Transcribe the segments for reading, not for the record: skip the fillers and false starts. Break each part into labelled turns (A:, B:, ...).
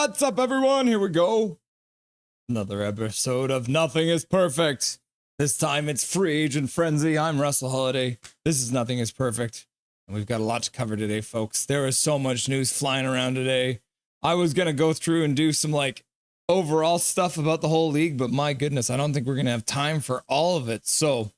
A: What's up, everyone? Here we go. Another episode of Nothing is Perfect. This time it's Free Agent Frenzy. I'm Russell Holiday. This is Nothing is Perfect. And we've got a lot to cover today, folks. There is so much news flying around today. I was going to go through and do some overall stuff about the whole league, but my goodness, I don't think we're going to have time for all of it. So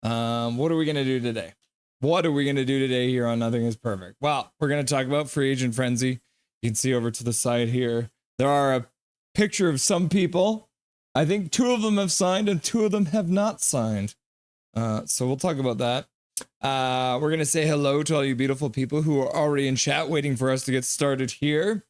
A: what are we going to do today? What are we going to do today here on Nothing is Perfect? Well, we're going to talk about Free Agent Frenzy. You can see over to the side here, there are a picture of some people. I think 2 of them have signed and 2 of them have not signed. So we'll talk about that. We're going to say hello to all you beautiful people who are already in chat waiting for us to get started here.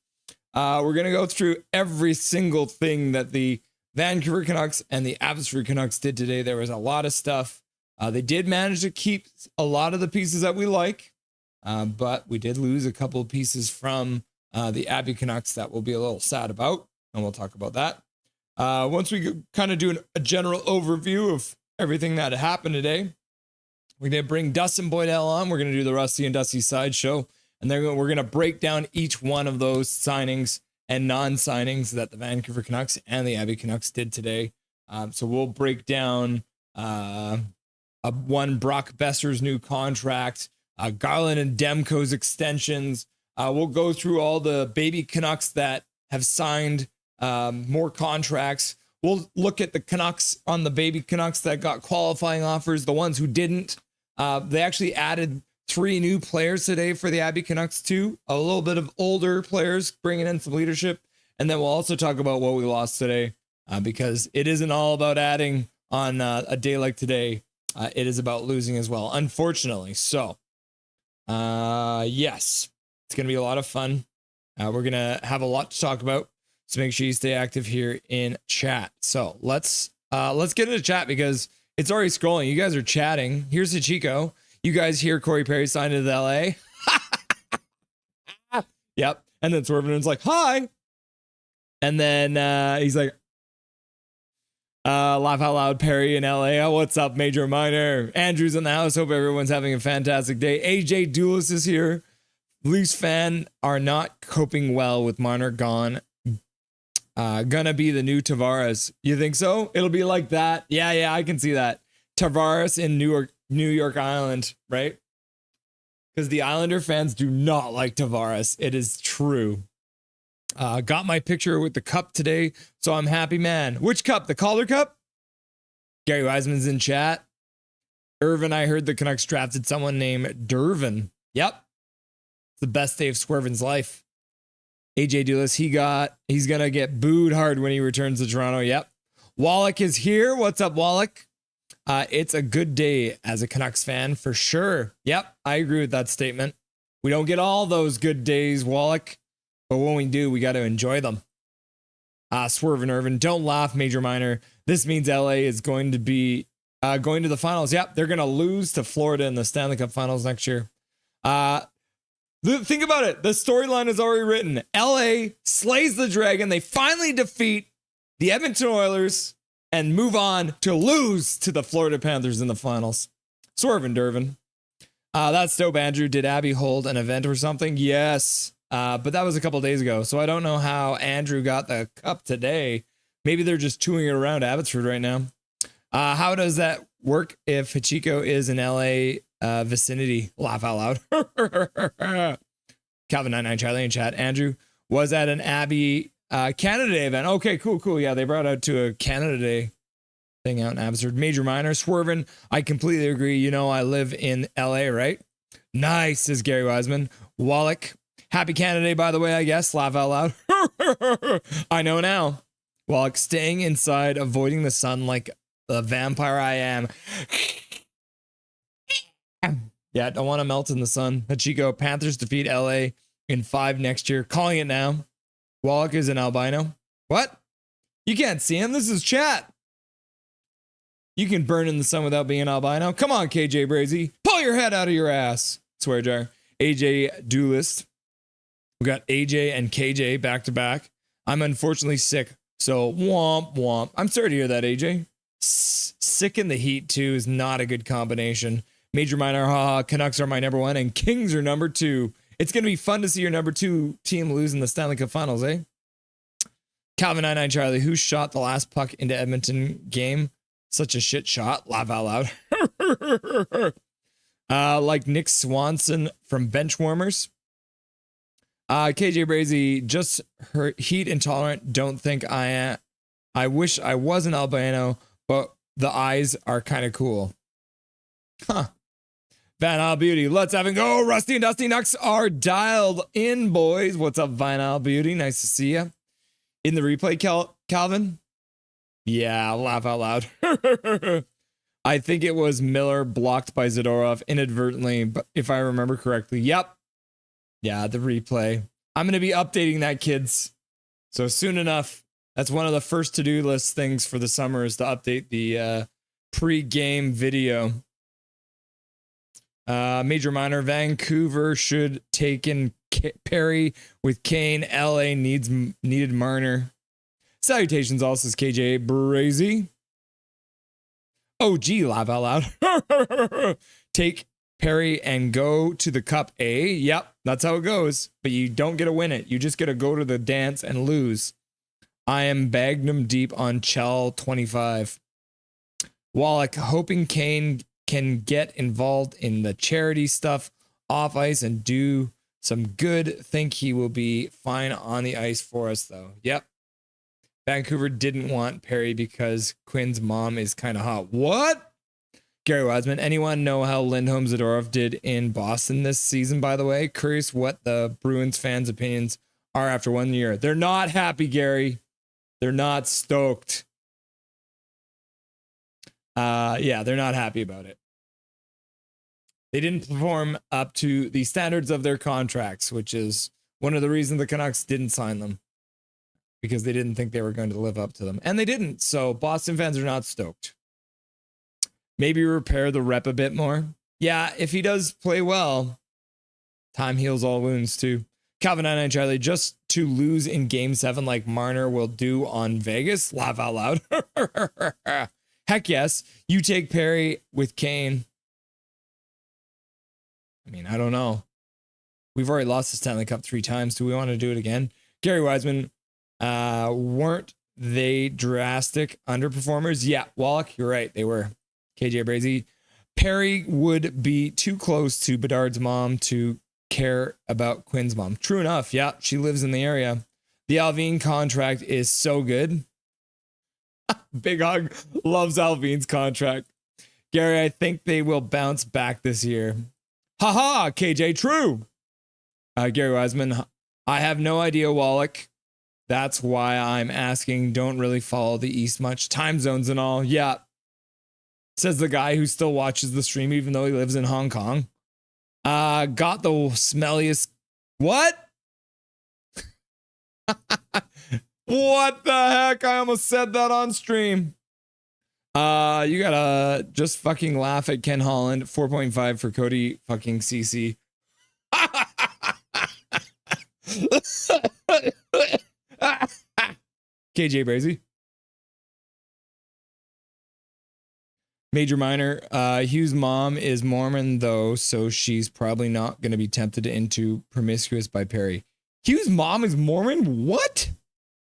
A: We're going to go through every single thing that the Vancouver Canucks and the Abbotsford Canucks did today. There was a lot of stuff. They did manage to keep a lot of the pieces that we like, but we did lose a couple of pieces from the Abbey Canucks that we'll be a little sad about, and we'll talk about that. Once we kind of do a general overview of everything that happened today, we're going to bring Dustin Boydell on. We're going to do the Rusty and Dusty Sideshow, and then we're going to break down each one of those signings and non-signings that the Vancouver Canucks and the Abbey Canucks did today. So we'll break down one Brock Besser's new contract, Garland and Demko's extensions. We'll go through all the baby Canucks that have signed more contracts. We'll look at the Canucks on the baby Canucks that got qualifying offers, the ones who didn't. They actually added 3 new players today for the Abbey Canucks too. A little bit of older players bringing in some leadership. And then we'll also talk about what we lost today because it isn't all about adding on a day like today. It is about losing as well, unfortunately. So, yes. It's going to be a lot of fun. We're going to have a lot to talk about. So make sure you stay active here in chat. So let's get into chat because it's already scrolling. You guys are chatting. Here's Hachiko. You guys hear Corey Perry signed into LA? Yep. And then Swerven's like, hi. And then he's like, laugh out loud, Perry in LA. Oh, what's up, Major Minor? Andrew's in the house. Hope everyone's having a fantastic day. AJ Doulis is here. Leafs fan are not coping well with Marner gone. Gonna be the new Tavares. You think so? It'll be like that. Yeah, I can see that. Tavares in New York Island, right? Because the Islander fans do not like Tavares. It is true. Got my picture with the cup today, so I'm happy, man. Which cup? The Calder Cup? Gary Wiseman's in chat. Irvin, I heard the Canucks drafted someone named Dervin. Yep. The best day of Swerven's life. AJ Doulis, he's gonna get booed hard when he returns to Toronto. Yep. Wallach is here. What's up, Wallach? It's a good day as a Canucks fan for sure. Yep, I agree with that statement. We don't get all those good days, Wallach, but when we do, we got to enjoy them. Swerve and Irvin, don't laugh, Major Minor. This means LA is going to be going to the finals. Yep, they're gonna lose to Florida in the Stanley Cup Finals next year. Think about it. The storyline is already written. LA slays the Dragon. They finally defeat the Edmonton Oilers and move on to lose to the Florida Panthers in the finals. Swerve and Dervin. That's dope, Andrew. Did Abby hold an event or something? Yes. But that was a couple days ago. So I don't know how Andrew got the cup today. Maybe they're just touring it around Abbotsford right now. How does that work if Hachiko is in LA vicinity? Laugh out loud. Calvin 99 Charlie in chat. Andrew was at an Abbey Canada Day event. Okay, cool. Yeah, they brought out to a Canada Day thing out in Abbotsford. Major Minor Swervin. I completely agree. You know, I live in LA, right? Nice, says Gary Wiseman. Wallach. Happy Canada Day, by the way, I guess. Laugh out loud. I know now. Wallach, staying inside, avoiding the sun like the vampire I am. Yeah, don't want to melt in the sun. Hachiko, Panthers defeat LA in 5 next year. Calling it now. Wallach is an albino. What? You can't see him. This is chat. You can burn in the sun without being an albino. Come on, KJ Brazy. Pull your head out of your ass. Swear jar. AJ Duelist. We got AJ and KJ back to back. I'm unfortunately sick. So womp womp. I'm sorry to hear that, AJ. Sick in the heat too is not a good combination. Major Minor, haha, Canucks are my number 1 and Kings are number 2. It's going to be fun to see your number 2 team lose in the Stanley Cup Finals, eh? Calvin 99 Charlie, who shot the last puck into Edmonton game? Such a shit shot. Laugh out loud. Like Nick Swanson from Benchwarmers. KJ Brazy, just heat intolerant. Don't think I am. I wish I was an albino, but the eyes are kind of cool. Huh. Vinyl Beauty, let's have it go. Rusty and Dusty Nucks are dialed in, boys. What's up, Vinyl Beauty? Nice to see you. In the replay, Calvin? Yeah, laugh out loud. I think it was Miller blocked by Zadorov inadvertently, but if I remember correctly, yep. Yeah, the replay. I'm going to be updating that, kids. So soon enough, that's one of the first to-do list things for the summer is to update the pre-game video. Major Minor, Vancouver should take in Perry with Kane. LA needed Marner. Salutations also is KJ Brazy. Oh, gee, laugh out loud. Take Perry and go to the Cup A. Yep, that's how it goes. But you don't get to win it. You just get to go to the dance and lose. I am Bagnum deep on Chell 25. Wallach, hoping Kane can get involved in the charity stuff off ice and do some good. Think he will be fine on the ice for us, though. Yep. Vancouver didn't want Perry because Quinn's mom is kind of hot. What? Gary Wiseman, anyone know how Lindholm Zadorov did in Boston this season, by the way? Curious what the Bruins fans' opinions are after 1 year. They're not happy, Gary. They're not stoked. Yeah, they're not happy about it. They didn't perform up to the standards of their contracts, which is one of the reasons the Canucks didn't sign them. Because they didn't think they were going to live up to them. And they didn't. So Boston fans are not stoked. Maybe repair the rep a bit more. Yeah, if he does play well, time heals all wounds too. Calvin 99 Charlie, just to lose in game 7 like Marner will do on Vegas. Laugh out loud. Heck yes. You take Perry with Kane. I mean, I don't know. We've already lost the Stanley Cup 3 times. Do we want to do it again? Gary Wiseman, weren't they drastic underperformers? Yeah, Wallach, you're right. They were. KJ Brazy. Perry would be too close to Bedard's mom to care about Quinn's mom. True enough. Yeah, she lives in the area. The Alvin contract is so good. Big Hog loves Alvin's contract. Gary, I think they will bounce back this year. Haha, KJ, true. Gary Wiseman, I have no idea, Wallach. That's why I'm asking. Don't really follow the East much. Time zones and all. Yeah. Says the guy who still watches the stream even though he lives in Hong Kong. Got the smelliest. What? What the heck? I almost said that on stream. You gotta just fucking laugh at Ken Holland. 4.5 for Cody fucking CC. KJ Brazy. Major Minor, Hugh's mom is Mormon though, so she's probably not going to be tempted into promiscuous by Perry. Hugh's mom is Mormon? What?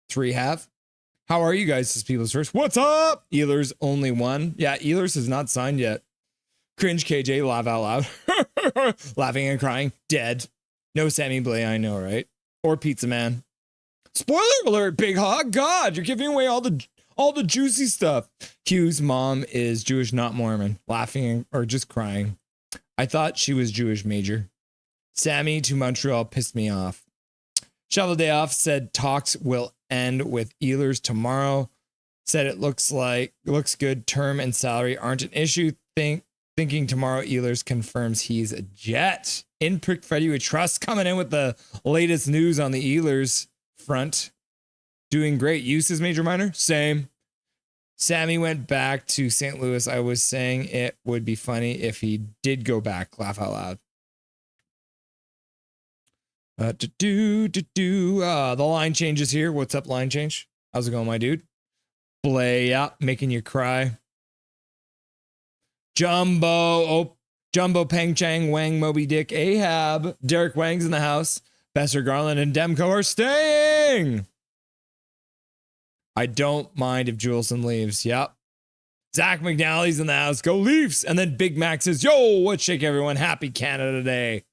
A: 3 half. How are you guys? This people's first. What's up? Ehlers only 1. Yeah, Ehlers is not signed yet. Cringe KJ, laugh out loud. Laughing and crying. Dead. No Sammy Blay, I know, right? Or Pizza Man. Spoiler alert, Big Hog. God, you're giving away all the juicy stuff. Hugh's mom is Jewish, not Mormon. Laughing or just crying. I thought she was Jewish, Major. Sammy to Montreal pissed me off. Shovel Day Off said talks will end with Ehlers tomorrow. Said it looks good. Term and salary aren't an issue. Thinking tomorrow Ehlers confirms he's a Jet. In Prick Freddy with Trust coming in with the latest news on the Ehlers front. Doing great. Uses Major Minor? Same. Sammy went back to St. Louis. I was saying it would be funny if he did go back. Laugh out loud. The line changes here. What's up, line change? How's it going, my dude? Play out, making you cry. Jumbo, Peng Chang, Wang, Moby Dick, Ahab, Derek Wang's in the house. Besser, Garland, and Demko are staying. I don't mind if Juleson leaves. Yep. Zach McNally's in the house. Go Leafs. And then Big Mac says, yo, what's shake, everyone? Happy Canada Day.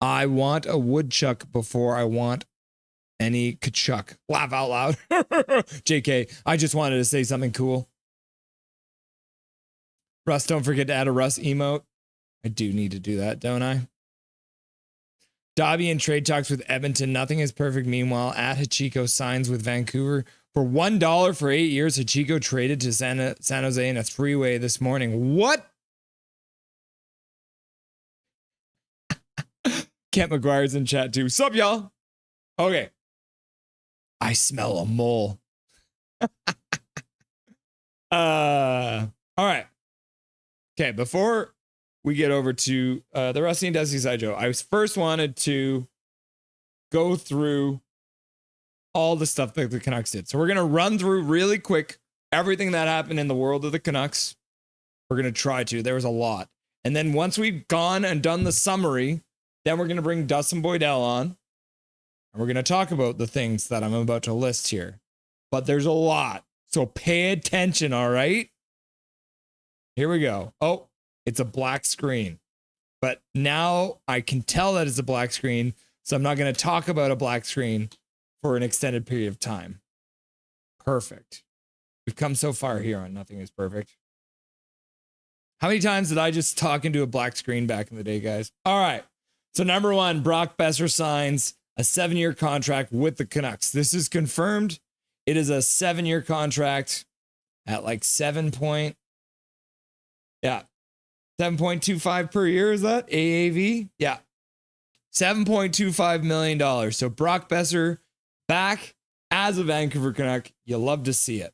A: I want a woodchuck before I want any Kachuk. Laugh out loud. JK, I just wanted to say something cool. Russ, don't forget to add a Russ emote. I do need to do that, don't I? Dobby in trade talks with Edmonton. Nothing is perfect. Meanwhile, at Hachiko signs with Vancouver. For $1 for 8 years, Hachiko traded to San Jose in a three-way this morning. What? Kent McGuire's in chat too. Sup, y'all? Okay. I smell a mole. All right. Okay, before we get over to the Rusty and Dusty Sideshow, I first wanted to go through all the stuff that the Canucks did. So we're going to run through really quick everything that happened in the world of the Canucks. We're going to try to. There was a lot. And then once we've gone and done the summary, then we're going to bring Dustin Boydell on. And we're going to talk about the things that I'm about to list here. But there's a lot. So pay attention, all right? Here we go. Oh, it's a black screen. But now I can tell that it's a black screen. So I'm not going to talk about a black screen for an extended period of time. Perfect. We've come so far here on Nothing is Perfect. How many times did I just talk into a black screen back in the day, guys? All right. So number one, Brock Besser signs a 7-year contract with the Canucks. This is confirmed. It is a 7-year contract at like 7.25 per year. Is that AAV? Yeah. $7.25 million. So Brock Besser back as a Vancouver Canuck. You love to see it.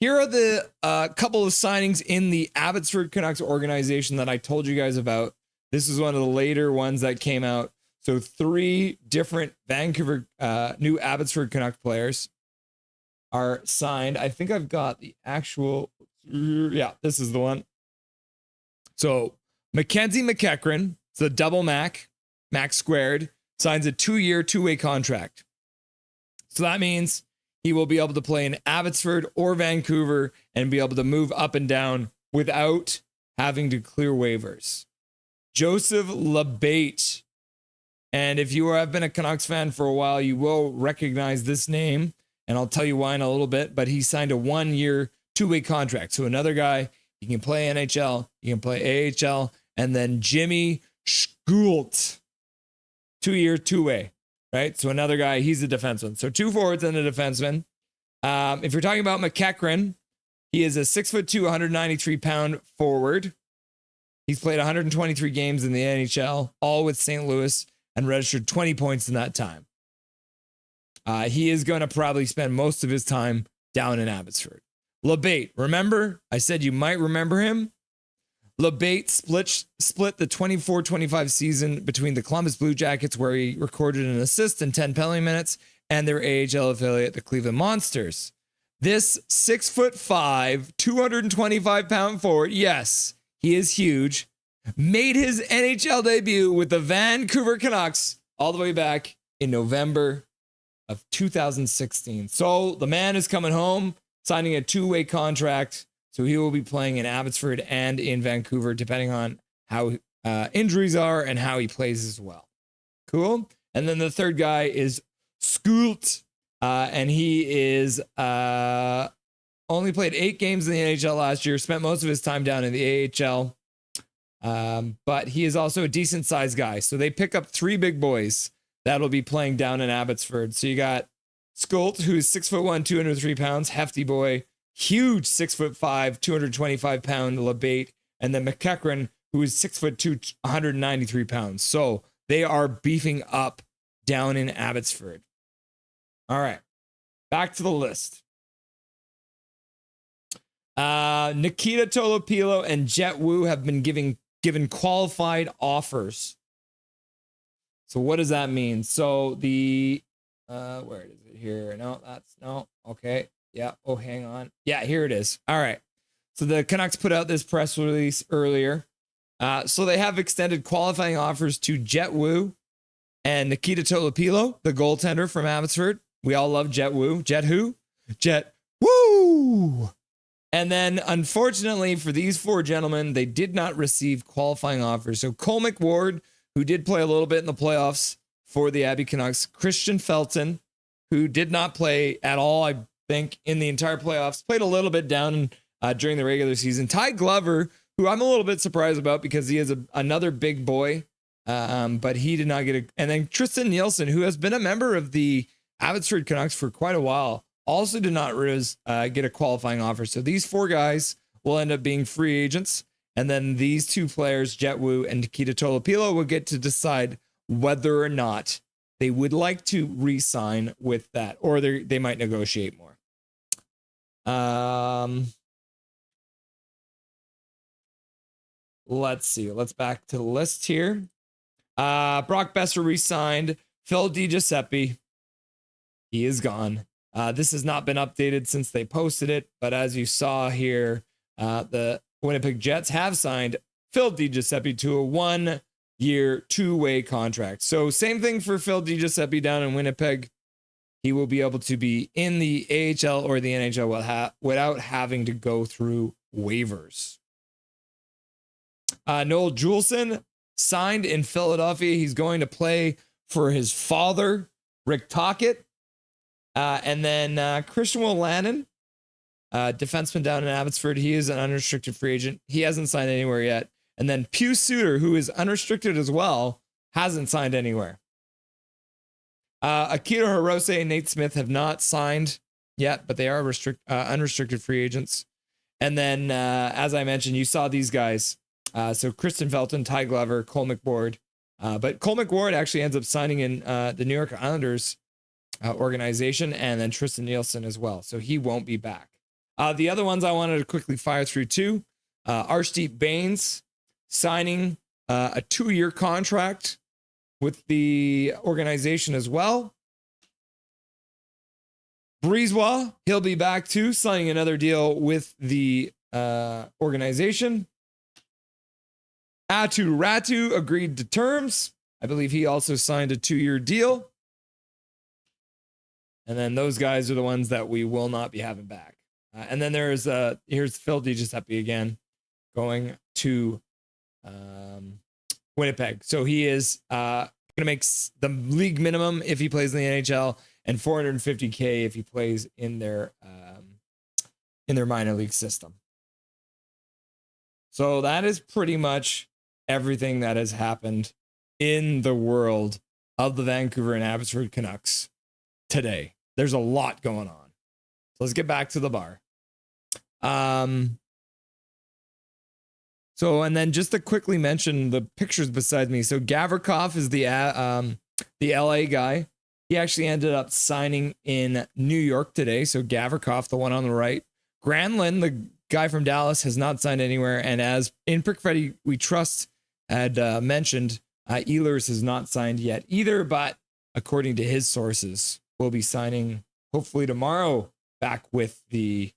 A: Here are the couple of signings in the Abbotsford Canucks organization that I told you guys about. This is one of the later ones that came out. So 3 different Vancouver new Abbotsford Canuck players are signed. I think I've got the actual, yeah, this is the one. So Mackenzie McEachran, it's the double Mac squared, signs a 2-year, 2-way contract. So that means he will be able to play in Abbotsford or Vancouver and be able to move up and down without having to clear waivers. Joseph Labate. And if you have been a Canucks fan for a while, you will recognize this name. And I'll tell you why in a little bit. But he signed a 1-year, 2-way contract. So another guy, he can play NHL, he can play AHL. And then Jimmy Schultz, 2-year, 2-way. Right? So another guy, he's a defenseman. So 2 forwards and a defenseman. If you're talking about McEachran, he is a 6'2", 193-pound forward. He's played 123 games in the NHL, all with St. Louis, and registered 20 points in that time. He is going to probably spend most of his time down in Abbotsford. Labate, remember? I said you might remember him. Labate split the 24-25 season between the Columbus Blue Jackets, where he recorded an assist and 10 penalty minutes, and their AHL affiliate, the Cleveland Monsters. This 6'5", 225-pound forward, yes, he is huge, made his NHL debut with the Vancouver Canucks all the way back in November of 2016. So the man is coming home, signing a 2-way contract. So he will be playing in Abbotsford and in Vancouver, depending on how injuries are and how he plays as well. Cool. And then the third guy is Schultz, and he is only played 8 games in the NHL last year, spent most of his time down in the AHL. But he is also a decent sized guy. So they pick up 3 big boys that'll be playing down in Abbotsford. So you got Schultz, who's 6'1", 203 pounds, hefty boy, huge 6'5", 225-pound Labate, and then McEachran, who is 6'2", 193 pounds. So they are beefing up down in Abbotsford. All right, back to the list. Nikita Tolopilo and Jet Wu have been given qualified offers. So what does that mean? So the where is it here? No. Okay. Yeah. Oh, hang on. Yeah, here it is. All right. So the Canucks put out this press release earlier. So they have extended qualifying offers to Jet Wu and Nikita Tolopilo, the goaltender from Abbotsford. We all love Jet Woo. Jet who? Jet Woo! And then, unfortunately, for these four gentlemen, they did not receive qualifying offers. So Cole McWard, who did play a little bit in the playoffs for the Abbey Canucks. Christian Felton, who did not play at all, I think, in the entire playoffs. Played a little bit down during the regular season. Ty Glover, who I'm a little bit surprised about because he is another big boy, but he did not get a... And then Tristan Nielsen, who has been a member of the Abbotsford Canucks for quite a while, also did not get a qualifying offer. So these four guys will end up being free agents. And then these two players, Jet Woo and Nikita Tolopilo, will get to decide whether or not they would like to re-sign with that, or they might negotiate more. Let's see. Let's back to the list here. Brock Besser re-signed. Phil DiGiuseppe, he is gone. This has not been updated since they posted it, but as you saw here, the Winnipeg Jets have signed Phil DiGiuseppe to a 1-year, 2-way contract. So same thing for Phil DiGiuseppe down in Winnipeg. He will be able to be in the AHL or the NHL without having to go through waivers. Noel Juleson signed in Philadelphia. He's going to play for his father, Rick Tocchet. And then Christian Wolanin, defenseman down in Abbotsford. He is an unrestricted free agent. He hasn't signed anywhere yet. And then Pius Suter, who is unrestricted as well, hasn't signed anywhere. Akira Hirose and Nate Smith have not signed yet, but they are unrestricted free agents. And then, as I mentioned, you saw these guys. So Kristen Felton, Ty Glover, Cole McWard. But Cole McWard actually ends up signing in the New York Islanders organization, and then Tristan Nielsen as well. So he won't be back. The other ones I wanted to quickly fire through too. Arshdeep Bains signing a 2-year contract with the organization as well. Brisebois, he'll be back too, signing another deal with the organization. Atu Ratu agreed to terms. I believe he also signed a 2-year deal. And then those guys are the ones that we will not be having back. And then here's Phil DiGiuseppe again going to Winnipeg. So he is going to make the league minimum if he plays in the NHL and $450K if he plays in their minor league system. So that is pretty much everything that has happened in the world of the Vancouver and Abbotsford Canucks today. There's a lot going on. So let's get back to the bar. So, and then just to quickly mention the pictures beside me. So Gavrikov is the LA guy. He actually ended up signing in New York today. So Gavrikov, the one on the right. Granlund, the guy from Dallas, has not signed anywhere. And as in Prickfetti We Trust had mentioned, Ehlers has not signed yet either, but according to his sources, will be signing hopefully tomorrow back with the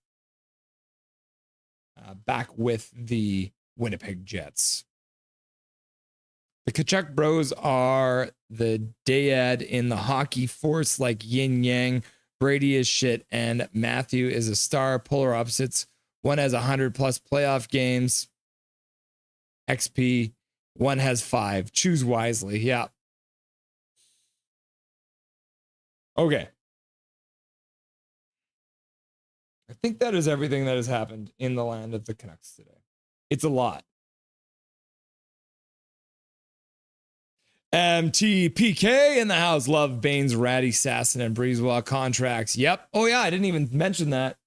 A: Winnipeg Jets. The Kachuk Bros are the dyad in the hockey force, like yin yang. Brady is shit and Matthew is a star. Polar opposites. One has 100+ playoff games. XP. One has 5. Choose wisely. Yeah. Okay. I think that is everything that has happened in the land of the Canucks today. It's a lot. MTPK in the house. Love Baines, Ratty, Sasson, and Brisebois contracts. Yep. Oh, yeah. I didn't even mention that.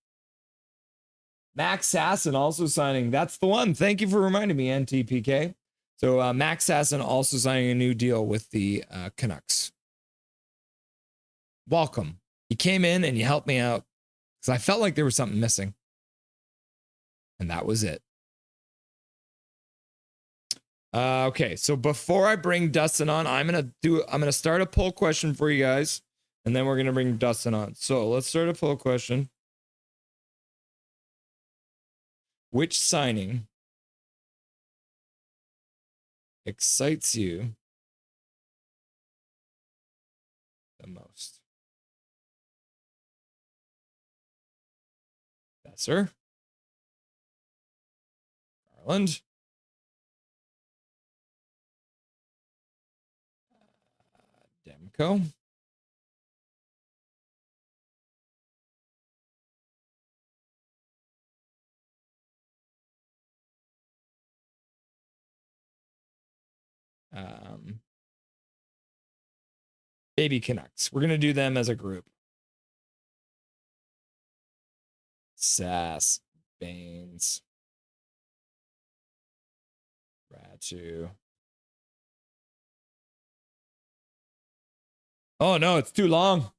A: Max Sasson also signing. That's the one. Thank you for reminding me, NTPK. So Max Sasson also signing a new deal with the Canucks. Welcome. You came in and you helped me out because I felt like there was something missing. And that was it. Okay, so before I bring Dustin on, I'm gonna start a poll question for you guys, and then we're gonna bring Dustin on. So let's start a poll question. Which signing excites you the most? Besser. Garland. Demko. Baby Canucks. We're going to do them as a group. Sass. Baines. Ratu. Oh, no, it's too long.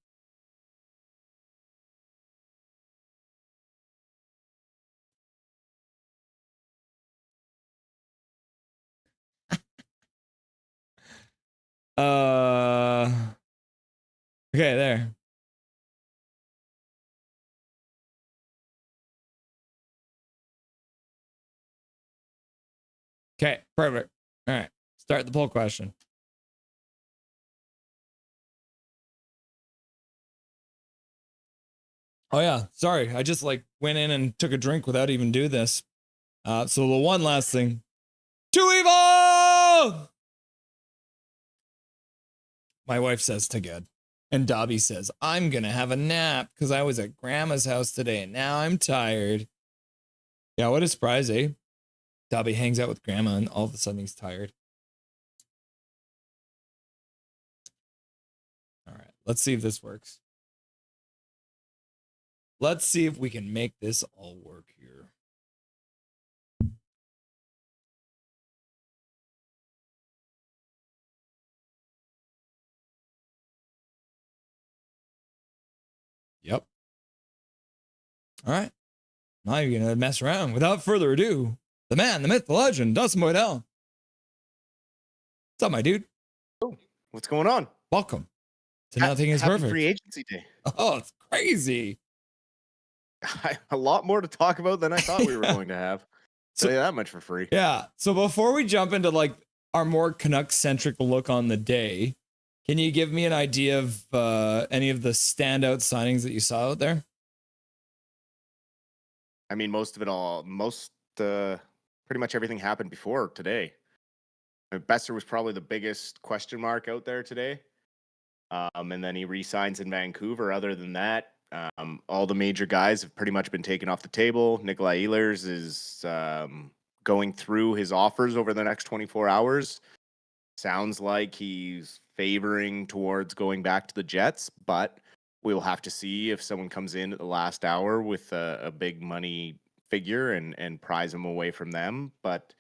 A: Okay, there. Okay, perfect. All right, start the poll question. Oh yeah, sorry. I just like went in and took a drink without even doing this. So the one last thing. Too evil! My wife says to good. And Dobby says, I'm gonna have a nap because I was at grandma's house today and now I'm tired. Yeah, what a surprise, eh? Dobby hangs out with grandma and all of a sudden he's tired. All right, let's see if this works. Let's see if we can make this all work here. Yep. All right. Now you're going to mess around. Without further ado, the man, the myth, the legend, Dustin Boydell. What's up, my dude?
B: Oh, what's going on?
A: Welcome to Nothing is Perfect.
B: Free agency day.
A: Oh, it's crazy.
B: A lot more to talk about than I thought we were going to have. Tell you that much for free.
A: Yeah. So before we jump into like our more Canucks-centric look on the day, can you give me an idea of any of the standout signings that you saw out there?
B: I mean, pretty much everything happened before today. Besser was probably the biggest question mark out there today. And then he re-signs in Vancouver. Other than that, all the major guys have pretty much been taken off the table. Nikolai Ehlers is going through his offers over the next 24 hours. Sounds like he's favoring towards going back to the Jets, but we'll have to see if someone comes in at the last hour with a big money figure and prize him away from them. But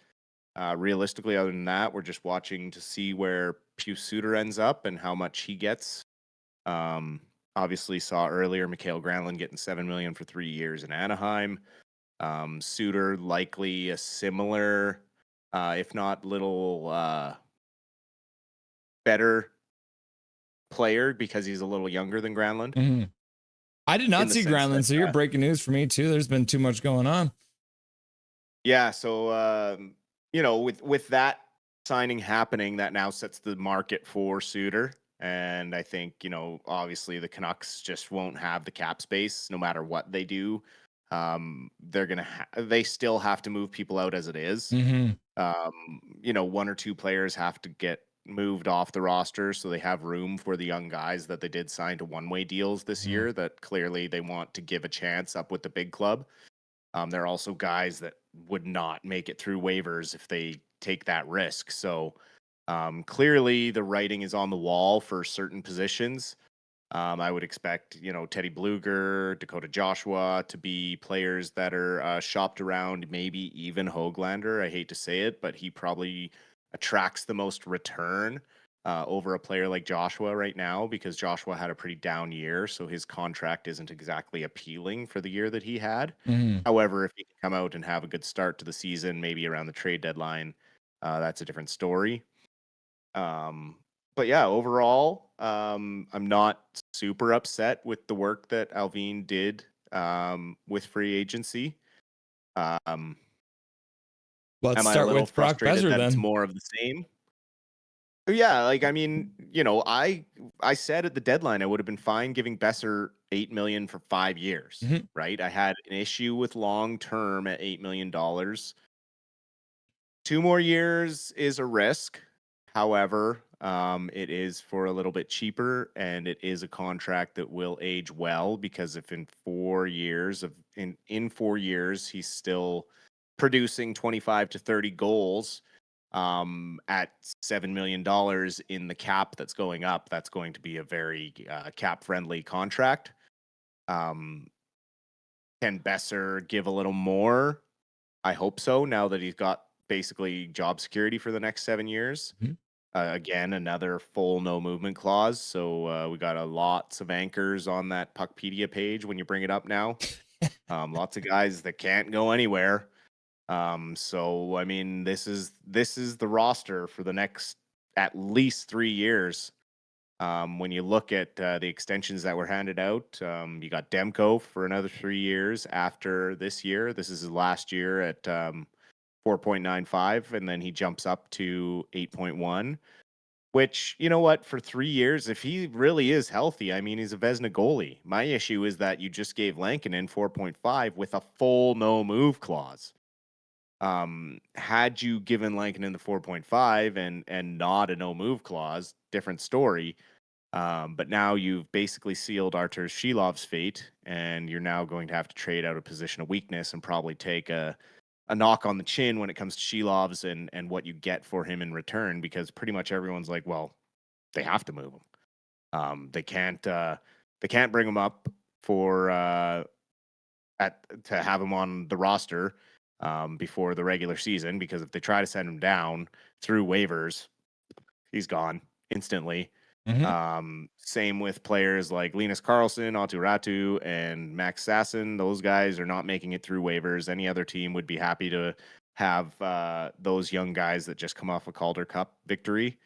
B: realistically, other than that, we're just watching to see where Pius Suter ends up and how much he gets. Obviously, saw earlier Mikael Granlund getting $7 million for 3 years in Anaheim. Suter likely a similar, if not little better player because he's a little younger than Granlund.
A: Mm-hmm. I did not see Granlund, so you're breaking news for me too. There's been too much going on.
B: Yeah, so with that signing happening, that now sets the market for Suter. And I think, obviously the Canucks just won't have the cap space no matter what they do. They still have to move people out as it is.
A: Mm-hmm.
B: One or two players have to get moved off the roster so they have room for the young guys that they did sign to one-way deals this year that clearly they want to give a chance up with the big club. There are also guys that would not make it through waivers if they take that risk. So clearly the writing is on the wall for certain positions. I would expect, Teddy Bluger, Dakota Joshua to be players that are shopped around, maybe even Höglander. I hate to say it, but he probably attracts the most return over a player like Joshua right now because Joshua had a pretty down year, so his contract isn't exactly appealing for the year that he had.
A: Mm-hmm.
B: However, if he can come out and have a good start to the season, maybe around the trade deadline, that's a different story. But yeah, overall, I'm not super upset with the work that Alvin did with free agency.
A: Let's start with Brock Besser then.
B: It's more of the same. Yeah, I said at the deadline I would have been fine giving Besser $8 million for 5 years,
A: Mhm.
B: right? I had an issue with long term at $8 million. 2 more years is a risk. However, it is for a little bit cheaper, and it is a contract that will age well because if in 4 years in 4 years he's still producing 25 to 30 goals at $7 million in the cap that's going up, that's going to be a very cap friendly contract. Um, can Besser give a little more? I hope so. Now that he's got basically job security for the next 7 years.
A: Mhm.
B: Again, another full no movement clause. So we got lots of anchors on that Puckpedia page when you bring it up now. Lots of guys that can't go anywhere. So I mean, this is the roster for the next at least 3 years. When you look at the extensions that were handed out, you got Demko for another 3 years after this year. This is his last year at 4.95, and then he jumps up to 8.1. Which, you know what, for 3 years, if he really is healthy, I mean, he's a Vezina goalie. My issue is that you just gave Lankinen 4.5 with a full no move clause. Had you given Lankinen the 4.5 and not a no move clause, different story. But now you've basically sealed Artur Shilov's fate, and you're now going to have to trade out a position of weakness and probably take a knock on the chin when it comes to Shilov's and what you get for him in return, because pretty much everyone's like, well, they have to move him. They can't bring him up for to have him on the roster before the regular season, because if they try to send him down through waivers, he's gone instantly.
A: Mhm.
B: Same with players like Linus Karlsson, Aatu Ratu, and Max Sasson. Those guys are not making it through waivers. Any other team would be happy to have those young guys that just come off a Calder Cup victory.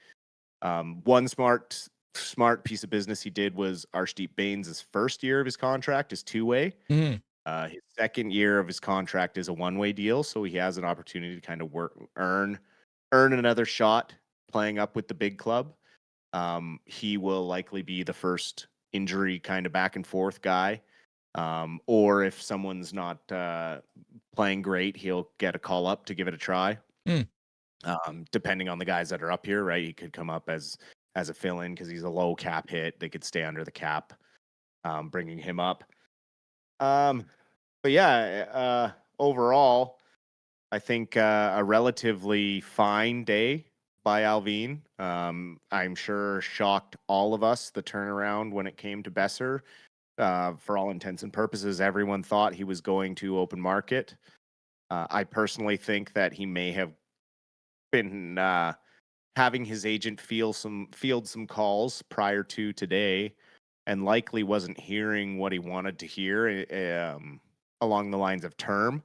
B: One smart piece of business he did was Arshdeep Baines' first year of his contract is two-way.
A: Mhm.
B: His second year of his contract is a one-way deal, so he has an opportunity to kind of earn another shot playing up with the big club. He will likely be the first injury kind of back and forth guy. Or if someone's not playing great, he'll get a call up to give it a try.
A: Mm.
B: Depending on the guys that are up here, right? He could come up as a fill-in because he's a low cap hit. They could stay under the cap, bringing him up. But yeah, overall, I think a relatively fine day by Alvin. I'm sure shocked all of us, the turnaround when it came to Besser. For all intents and purposes, everyone thought he was going to open market. I personally think that he may have been having his agent field some calls prior to today, and likely wasn't hearing what he wanted to hear along the lines of term.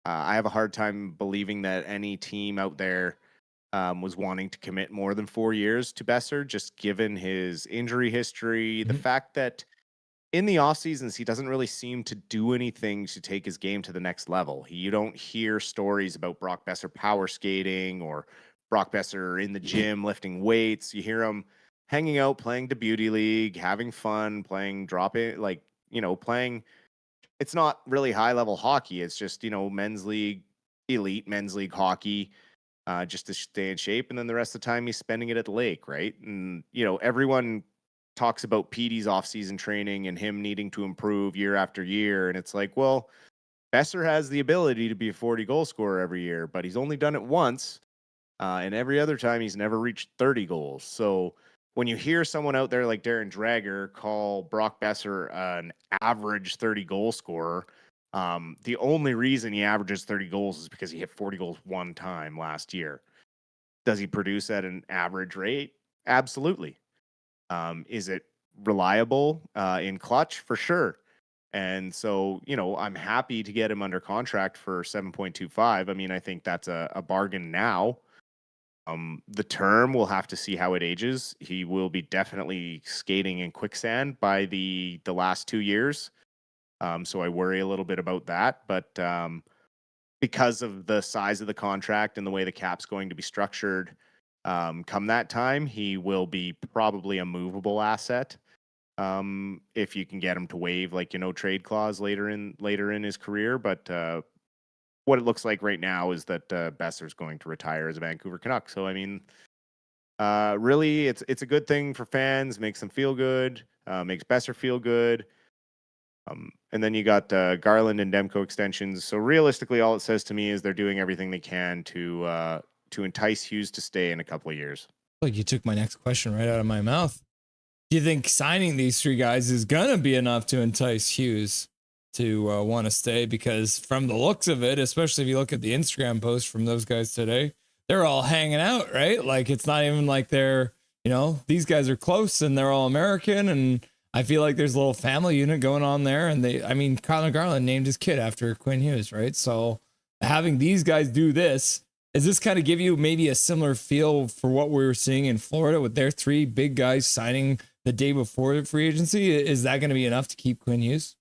B: I have a hard time believing that any team out there was wanting to commit more than 4 years to Besser, just given his injury history, the
A: Mhm.
B: fact that in the off seasons he doesn't really seem to do anything to take his game to the next level. You don't hear stories about Brock Besser power skating or Brock Besser in the gym lifting weights. You hear him hanging out, playing the beauty league, having fun, playing drop it, like, playing. It's not really high level hockey. It's just, men's league, elite men's league hockey, just to stay in shape. And then the rest of the time he's spending it at the lake, right? And, everyone talks about Petey's off-season training and him needing to improve year after year. And it's like, well, Besser has the ability to be a 40 goal scorer every year, but he's only done it once. And every other time he's never reached 30 goals. So when you hear someone out there like Darren Drager call Brock Besser an average 30 goal scorer, the only reason he averages 30 goals is because he hit 40 goals one time last year. Does he produce at an average rate? Absolutely. Is it reliable in clutch? For sure. And so, I'm happy to get him under contract for 7.25. I mean, I think that's a bargain now. The term, we'll have to see how it ages. He will be definitely skating in quicksand by the last 2 years. So I worry a little bit about that. But because of the size of the contract and the way the cap's going to be structured, come that time, he will be probably a movable asset. if you can get him to waive like trade clause later in his career. But what it looks like right now is that Besser's going to retire as a Vancouver Canuck. So I mean, really, it's a good thing for fans. Makes them feel good. Makes Besser feel good. And then you got Garland and Demko extensions. So realistically, all it says to me is they're doing everything they can to entice Hughes to stay in a couple of years.
A: Like, you took my next question right out of my mouth. Do you think signing these three guys is gonna be enough to entice Hughes to want to stay? Because from the looks of it, especially if you look at the Instagram post from those guys today, they're all hanging out, right? Like, it's not even like they're, these guys are close and they're all American, and I feel like there's a little family unit going on there. And Connor Garland named his kid after Quinn Hughes, right? So having these guys do this, does this kind of give you maybe a similar feel for what we were seeing in Florida with their three big guys signing the day before the free agency? Is that going to be enough to keep Quinn Hughes?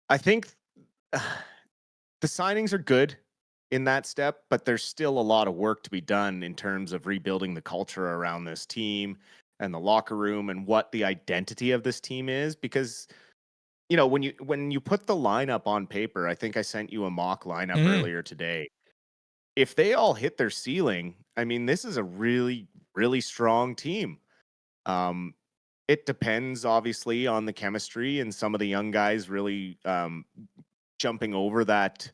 B: I think the signings are good in that step, but there's still a lot of work to be done in terms of rebuilding the culture around this team and the locker room and what the identity of this team is. Because when you put the lineup on paper, I think I sent you a mock lineup earlier today. If they all hit their ceiling, I mean, this is a really, really strong team. It depends obviously on the chemistry and some of the young guys really jumping over that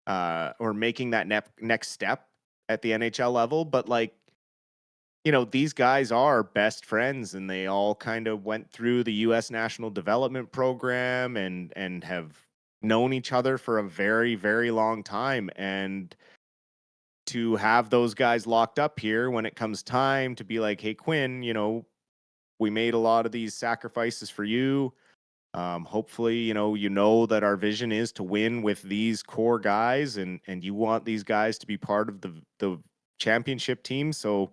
B: or making that next step at the NHL level. But these guys are best friends, and they all kind of went through the U.S. National Development Program and have known each other for a very, very long time. And to have those guys locked up here when it comes time to be like, hey, Quinn, we made a lot of these sacrifices for you. Hopefully, you know that our vision is to win with these core guys, and you want these guys to be part of the championship team. So,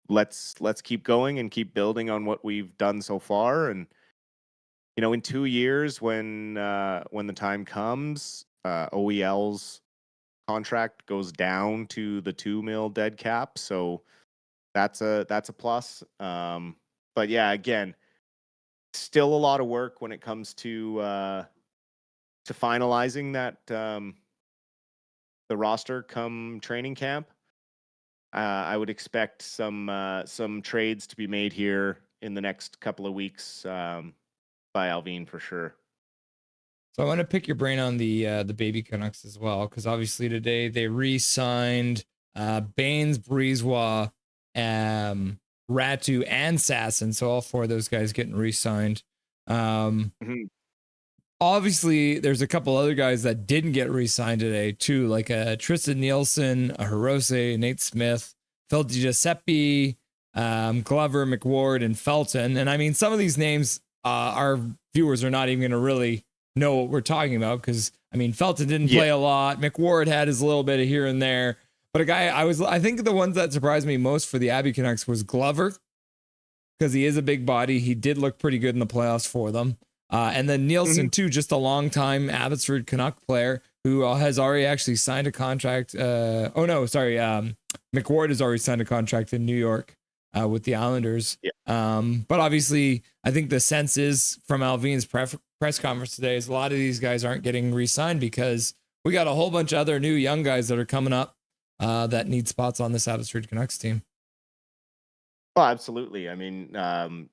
B: let's keep going and keep building on what we've done so far. And in 2 years, when the time comes, OEL's contract goes down to the $2 million dead cap. So that's a plus. But yeah, again, still a lot of work when it comes to finalizing that the roster come training camp. I would expect some trades to be made here in the next couple of weeks by Alvin for sure.
A: So I want to pick your brain on the baby Canucks as well, because obviously today they re-signed Baines, Brisebois, Ratu, and Sasson. So all four of those guys getting re-signed. Obviously, there's a couple other guys that didn't get re-signed today too, like Tristan Nielsen, a Hirose, Nate Smith, Phil DiGiuseppe, Glover, McWard, and Felton. And I mean, some of these names our viewers are not even going to really know what we're talking about, because I mean, Felton didn't play a lot. McWard had his little bit of here and there, but a guy I think the ones that surprised me most for the Abbey Canucks was Glover, because he is a big body. He did look pretty good in the playoffs for them. And then Nielsen too, just a long time Abbotsford Canuck player who has already actually signed a contract. McWard has already signed a contract in New York with the Islanders. But obviously, I think the sense is from Alvin's press conference today is a lot of these guys aren't getting re-signed because we got a whole bunch of other new young guys that are coming up that need spots on this Abbotsford Canucks team.
B: Oh, absolutely. I mean,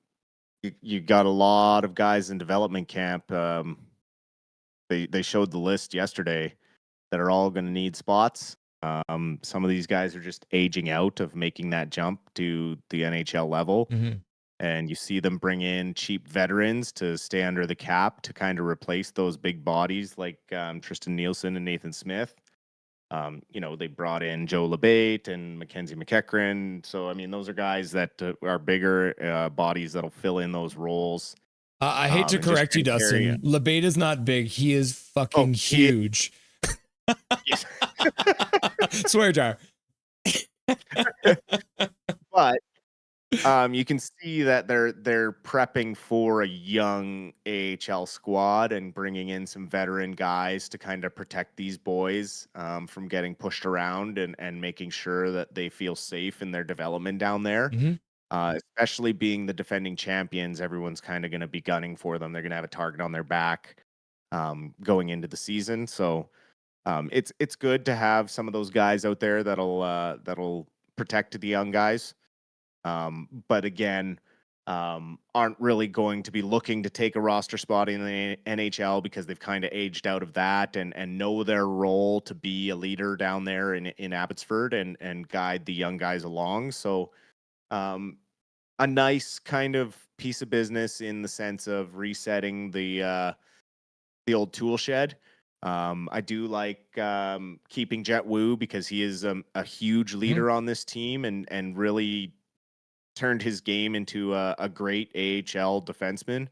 B: you got a lot of guys in development camp. They showed the list yesterday that are all going to need spots. Some of these guys are just aging out of making that jump to the NHL level. And you see them bring in cheap veterans to stay under the cap to kind of replace those big bodies like Tristan Nielsen and Nathan Smith. They brought in Joe Labate and Mackenzie McEachran. So, I mean, those are guys that are bigger bodies that'll fill in those roles.
A: I hate to correct you, Dustin. Labate is not big. He is fucking huge. Swear jar.
B: But you can see that they're prepping for a young AHL squad and bringing in some veteran guys to kind of protect these boys from getting pushed around and making sure that they feel safe in their development down there. Especially being the defending champions. Everyone's kind of going to be gunning for them. They're going to have a target on their back going into the season. So it's good to have some of those guys out there that'll protect the young guys. But again, aren't really going to be looking to take a roster spot in the NHL because they've kind of aged out of that and know their role to be a leader down there in Abbotsford and guide the young guys along. So a nice kind of piece of business in the sense of resetting the old tool shed. I do like keeping Jet Wu because he is a huge leader on this team and really turned his game into a great AHL defenseman.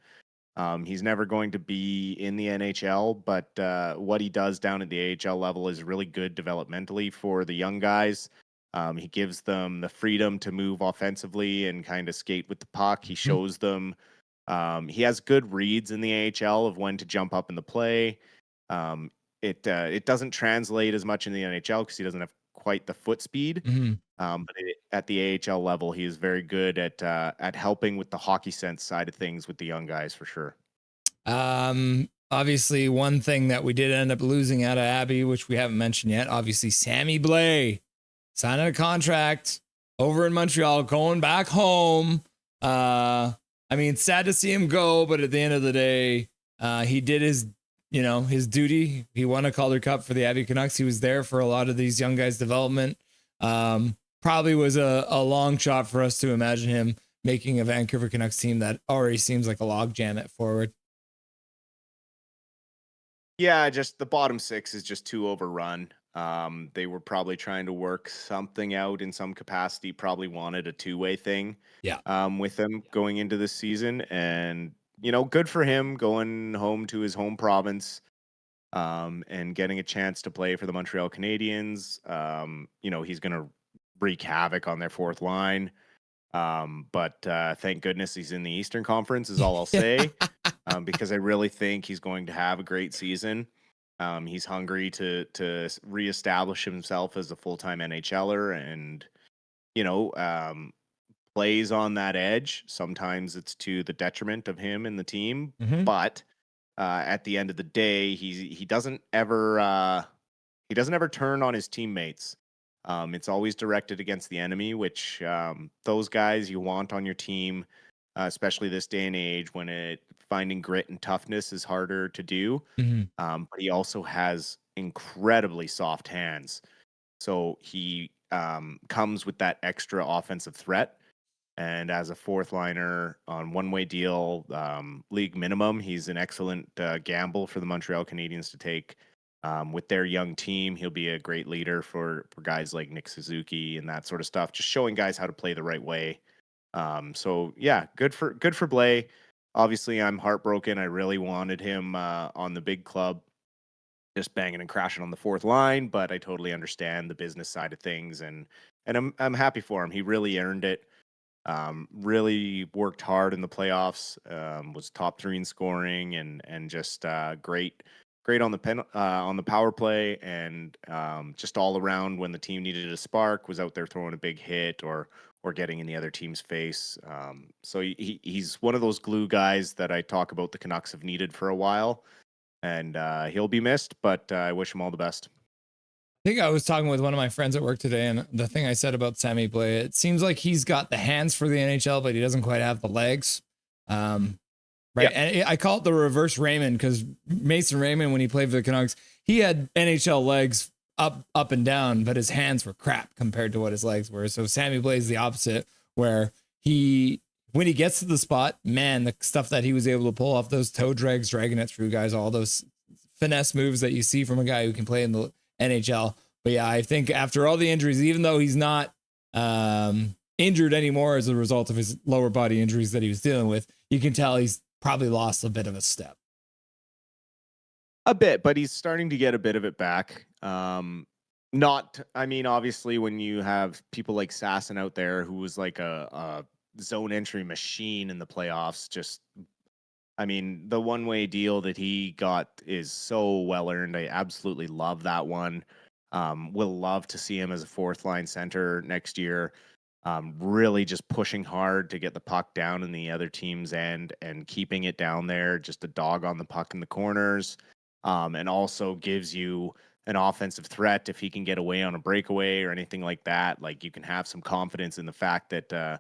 B: He's never going to be in the NHL, but what he does down at the AHL level is really good developmentally for the young guys. He gives them the freedom to move offensively and kind of skate with the puck. He shows them he has good reads in the AHL of when to jump up in the play. It doesn't translate as much in the NHL because he doesn't have quite the foot speed. But at the AHL level, he is very good at helping with the hockey sense side of things with the young guys for sure.
A: Obviously, one thing that we did end up losing out of Abby, which we haven't mentioned yet, obviously Sammy Blais signing a contract over in Montreal, going back home. I mean, sad to see him go, but at the end of the day, he did his duty. He won a Calder Cup for the Abby Canucks. He was there for a lot of these young guys' development. Probably was a long shot for us to imagine him making a Vancouver Canucks team that already seems like a logjam at forward.
B: Yeah, just the bottom six is just too overrun. They were probably trying to work something out in some capacity, probably wanted a two-way thing with him going into this season. And, good for him going home to his home province and getting a chance to play for the Montreal Canadiens. He's going to wreak havoc on their fourth line. But thank goodness he's in the Eastern Conference is all I'll say, because I really think he's going to have a great season. He's hungry to reestablish himself as a full-time NHLer and, plays on that edge. Sometimes it's to the detriment of him and the team, but at the end of the day, he doesn't ever turn on his teammates. It's always directed against the enemy, which those guys you want on your team, especially this day and age when finding grit and toughness is harder to do. But he also has incredibly soft hands. So he comes with that extra offensive threat. And as a fourth liner on one-way deal, league minimum, he's an excellent gamble for the Montreal Canadiens to take. With their young team, he'll be a great leader for guys like Nick Suzuki and that sort of stuff, just showing guys how to play the right way. So yeah, good for Blais. Obviously, I'm heartbroken. I really wanted him on the big club, just banging and crashing on the fourth line, but I totally understand the business side of things, and I'm happy for him. He really earned it. Really worked hard in the playoffs. Was top 3 in scoring and just great on the power play, and just all around when the team needed a spark, was out there throwing a big hit or getting in the other team's face. So he's one of those glue guys that I talk about the Canucks have needed for a while, and he'll be missed, but I wish him all the best.
A: I think I was talking with one of my friends at work today, and the thing I said about Sammy Blais, it seems like he's got the hands for the NHL, but he doesn't quite have the legs. Right. Yeah. And I call it the reverse Raymond, because Mason Raymond, when he played for the Canucks, he had NHL legs up and down, but his hands were crap compared to what his legs were. So Sammy Blais is the opposite, where when he gets to the spot, man, the stuff that he was able to pull off, those toe drags, dragging it through guys, all those finesse moves that you see from a guy who can play in the NHL. But yeah, I think after all the injuries, even though he's not injured anymore as a result of his lower body injuries that he was dealing with, you can tell he's probably lost a bit of a step.
B: A bit, but he's starting to get a bit of it back. Obviously, when you have people like Sasson out there, who was like a zone entry machine in the playoffs, the one-way deal that he got is so well earned. I absolutely love that one. Will love to see him as a fourth line center next year. really just pushing hard to get the puck down in the other team's end and keeping it down there, just a dog on the puck in the corners, and also gives you an offensive threat if he can get away on a breakaway or anything like that. Like, you can have some confidence in the fact that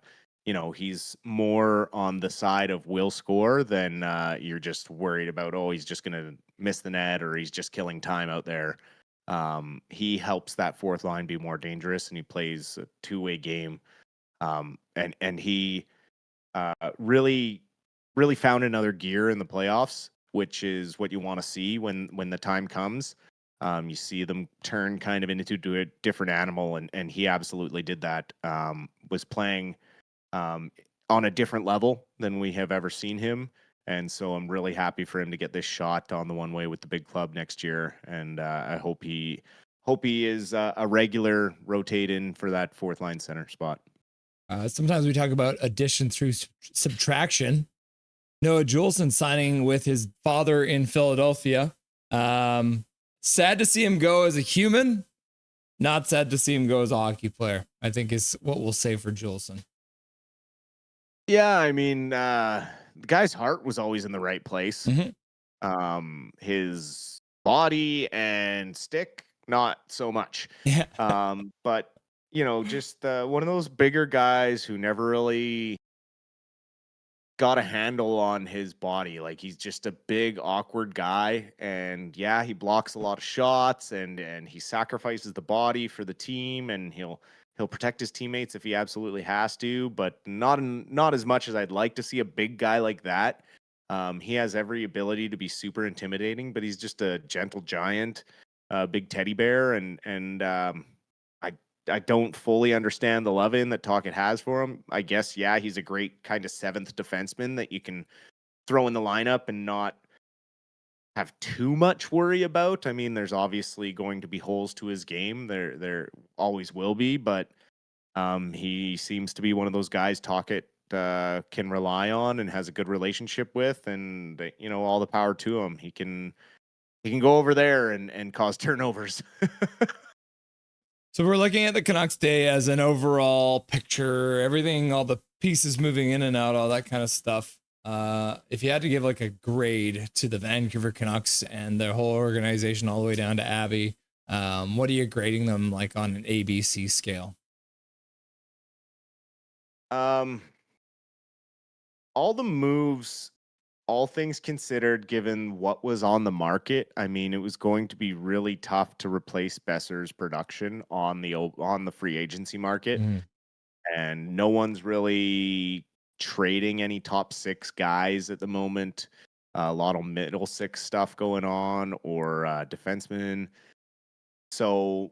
B: he's more on the side of will score than you're just worried about, oh, he's just gonna miss the net or he's just killing time out there. He helps that fourth line be more dangerous, and he plays a two-way game. And he really, really found another gear in the playoffs, which is what you want to see when the time comes. You see them turn kind of into a different animal, and he absolutely did that. Was playing on a different level than we have ever seen him. And so I'm really happy for him to get this shot on the one way with the big club next year. And I hope he is a regular rotate in for that fourth line center spot.
A: Sometimes we talk about addition through subtraction. Noah Juleson signing with his father in Philadelphia. Sad to see him go as a human. Not sad to see him go as a hockey player, I think is what we'll say for Juleson.
B: Yeah, I mean, the guy's heart was always in the right place.
A: Mm-hmm.
B: His body and stick, not so much.
A: Yeah.
B: But just one of those bigger guys who never really got a handle on his body. Like, he's just a big, awkward guy, and yeah, he blocks a lot of shots, and he sacrifices the body for the team, and he'll protect his teammates if he absolutely has to, but not as much as I'd like to see a big guy like that. He has every ability to be super intimidating, but he's just a gentle giant, big teddy bear, and I don't fully understand the love in that Tocchet has for him. I guess, yeah, he's a great kind of seventh defenseman that you can throw in the lineup and not have too much worry about. I mean, there's obviously going to be holes to his game. There always will be, but he seems to be one of those guys Tocchet can rely on and has a good relationship with, and all the power to him. He can go over there and cause turnovers.
A: So we're looking at the Canucks day as an overall picture, everything, all the pieces moving in and out, all that kind of stuff. If you had to give like a grade to the Vancouver Canucks and their whole organization all the way down to Abby, what are you grading them like on an ABC scale?
B: All the moves, all things considered, given what was on the market, I mean, it was going to be really tough to replace Besser's production on the free agency market.
A: Mhm.
B: And no one's really trading any top six guys at the moment. A lot of middle six stuff going on, or defensemen. So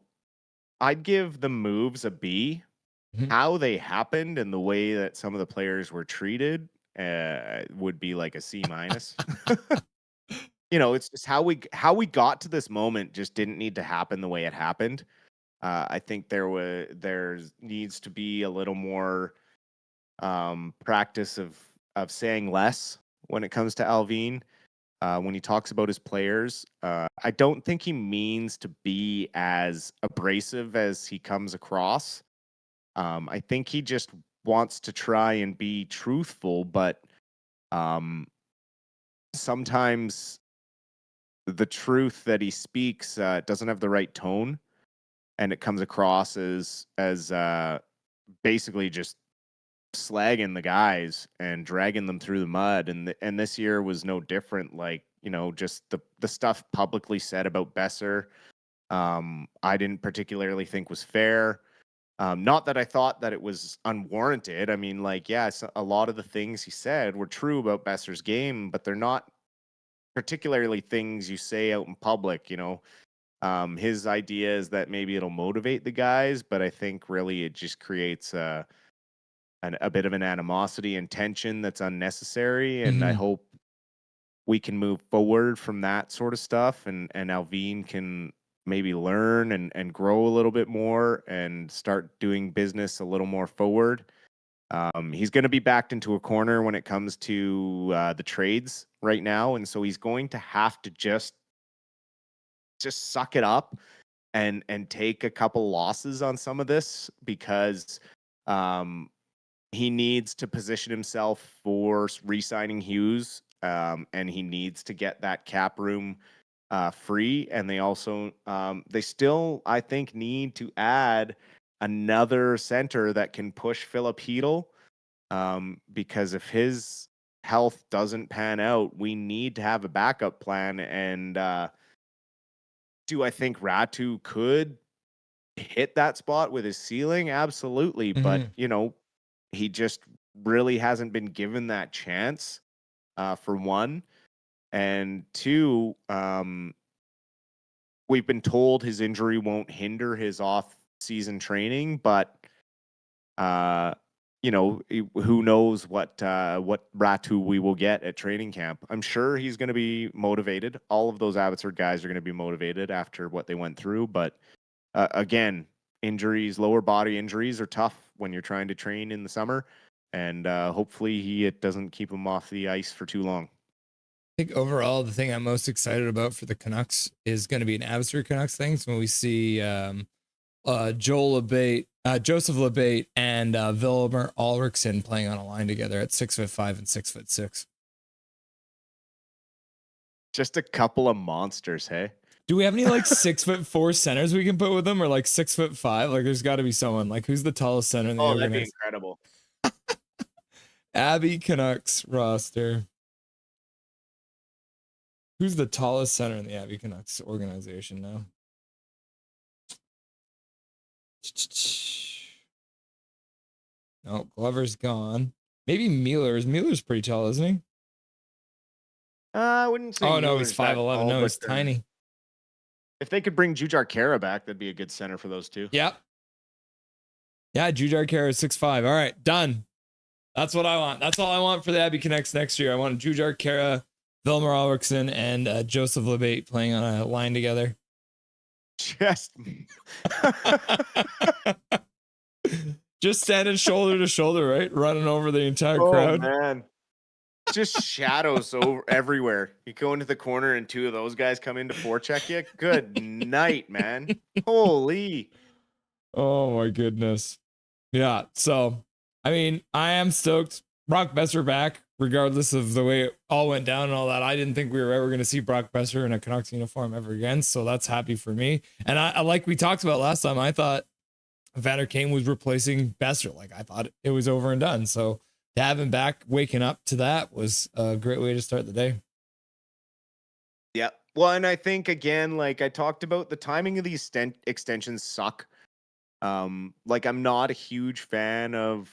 B: I'd give the moves a B.
A: Mhm.
B: How they happened and the way that some of the players were treated would be like a C minus. It's just how we got to this moment just didn't need to happen the way it happened. I think there needs to be a little more practice of saying less when it comes to Alvin. When he talks about his players, I don't think he means to be as abrasive as he comes across. I think he just wants to try and be truthful, but sometimes the truth that he speaks doesn't have the right tone, and it comes across as basically just slagging the guys and dragging them through the mud. And this year was no different. Like, just the stuff publicly said about Besser, I didn't particularly think was fair. Not that I thought that it was unwarranted. I mean, like, yeah, a lot of the things he said were true about Besser's game, but they're not particularly things you say out in public. His idea is that maybe it'll motivate the guys, but I think really it just creates a bit of an animosity and tension that's unnecessary. And I
A: Mhm.
B: hope we can move forward from that sort of stuff, and Alvin can maybe learn and grow a little bit more and start doing business a little more forward. He's going to be backed into a corner when it comes to the trades right now, and so he's going to have to just suck it up and take a couple losses on some of this, because He needs to position himself for re-signing Hughes, and he needs to get that cap room free. And they also, they still, I think, need to add another center that can push Philip Hedl, because if his health doesn't pan out, we need to have a backup plan. And do I think Ratu could hit that spot with his ceiling? Absolutely. But,
A: Mhm.
B: he just really hasn't been given that chance, for one. And two, we've been told his injury won't hinder his off-season training, but who knows what Ratu we will get at training camp. I'm sure he's going to be motivated. All of those Abbotsford guys are going to be motivated after what they went through. But again, injuries, lower body injuries, are tough when you're trying to train in the summer. And hopefully it doesn't keep him off the ice for too long.
A: I think overall, the thing I'm most excited about for the Canucks is going to be an Abbotsford Canucks thing. So when we see Joseph Labate and Vilmer Ulrichsen playing on a line together at 6'5" and 6'6".
B: Just a couple of monsters, hey?
A: Do we have any like 6'4" centers we can put with them, or like 6'5"? Like, there's got to be someone. Like, who's the tallest center in the
B: Oh, that'd be
A: organization?
B: incredible.
A: Abby Canucks roster. Who's the tallest center in the Abby Canucks organization now? No, Glover's gone. Maybe Mueller's. Mueller's pretty tall, isn't he?
B: I wouldn't say.
A: Oh no, he's
B: Mueller's that
A: 5'11".
B: tall,
A: No, he's
B: but
A: tiny.
B: if they could bring Jujar Kara back, that'd be a good center for those two.
A: Yep. Yeah, Jujar Kara is 6'5". All right, done. That's what I want. That's all I want for the Abby Connects next year. I want Jujar Kara, Vilmer Ulrichsen, and Joseph Labate playing on a line together. Just standing shoulder to shoulder, right? Running over the entire crowd.
B: Oh, man. Just shadows over everywhere. You go into the corner and two of those guys come in to forecheck you. Good night, man. Holy.
A: Oh my goodness. Yeah. So, I mean, I am stoked. Brock Besser back, regardless of the way it all went down and all that. I didn't think we were ever going to see Brock Besser in a Canucks uniform ever again. So that's happy for me. And I like we talked about last time, I thought Vander Kane was replacing Besser. Like, I thought it was over and done. So to have him back, waking up to that was a great way to start the day.
B: Yeah. Well, and I think, again, like I talked about, the timing of these extensions suck. Like, I'm not a huge fan of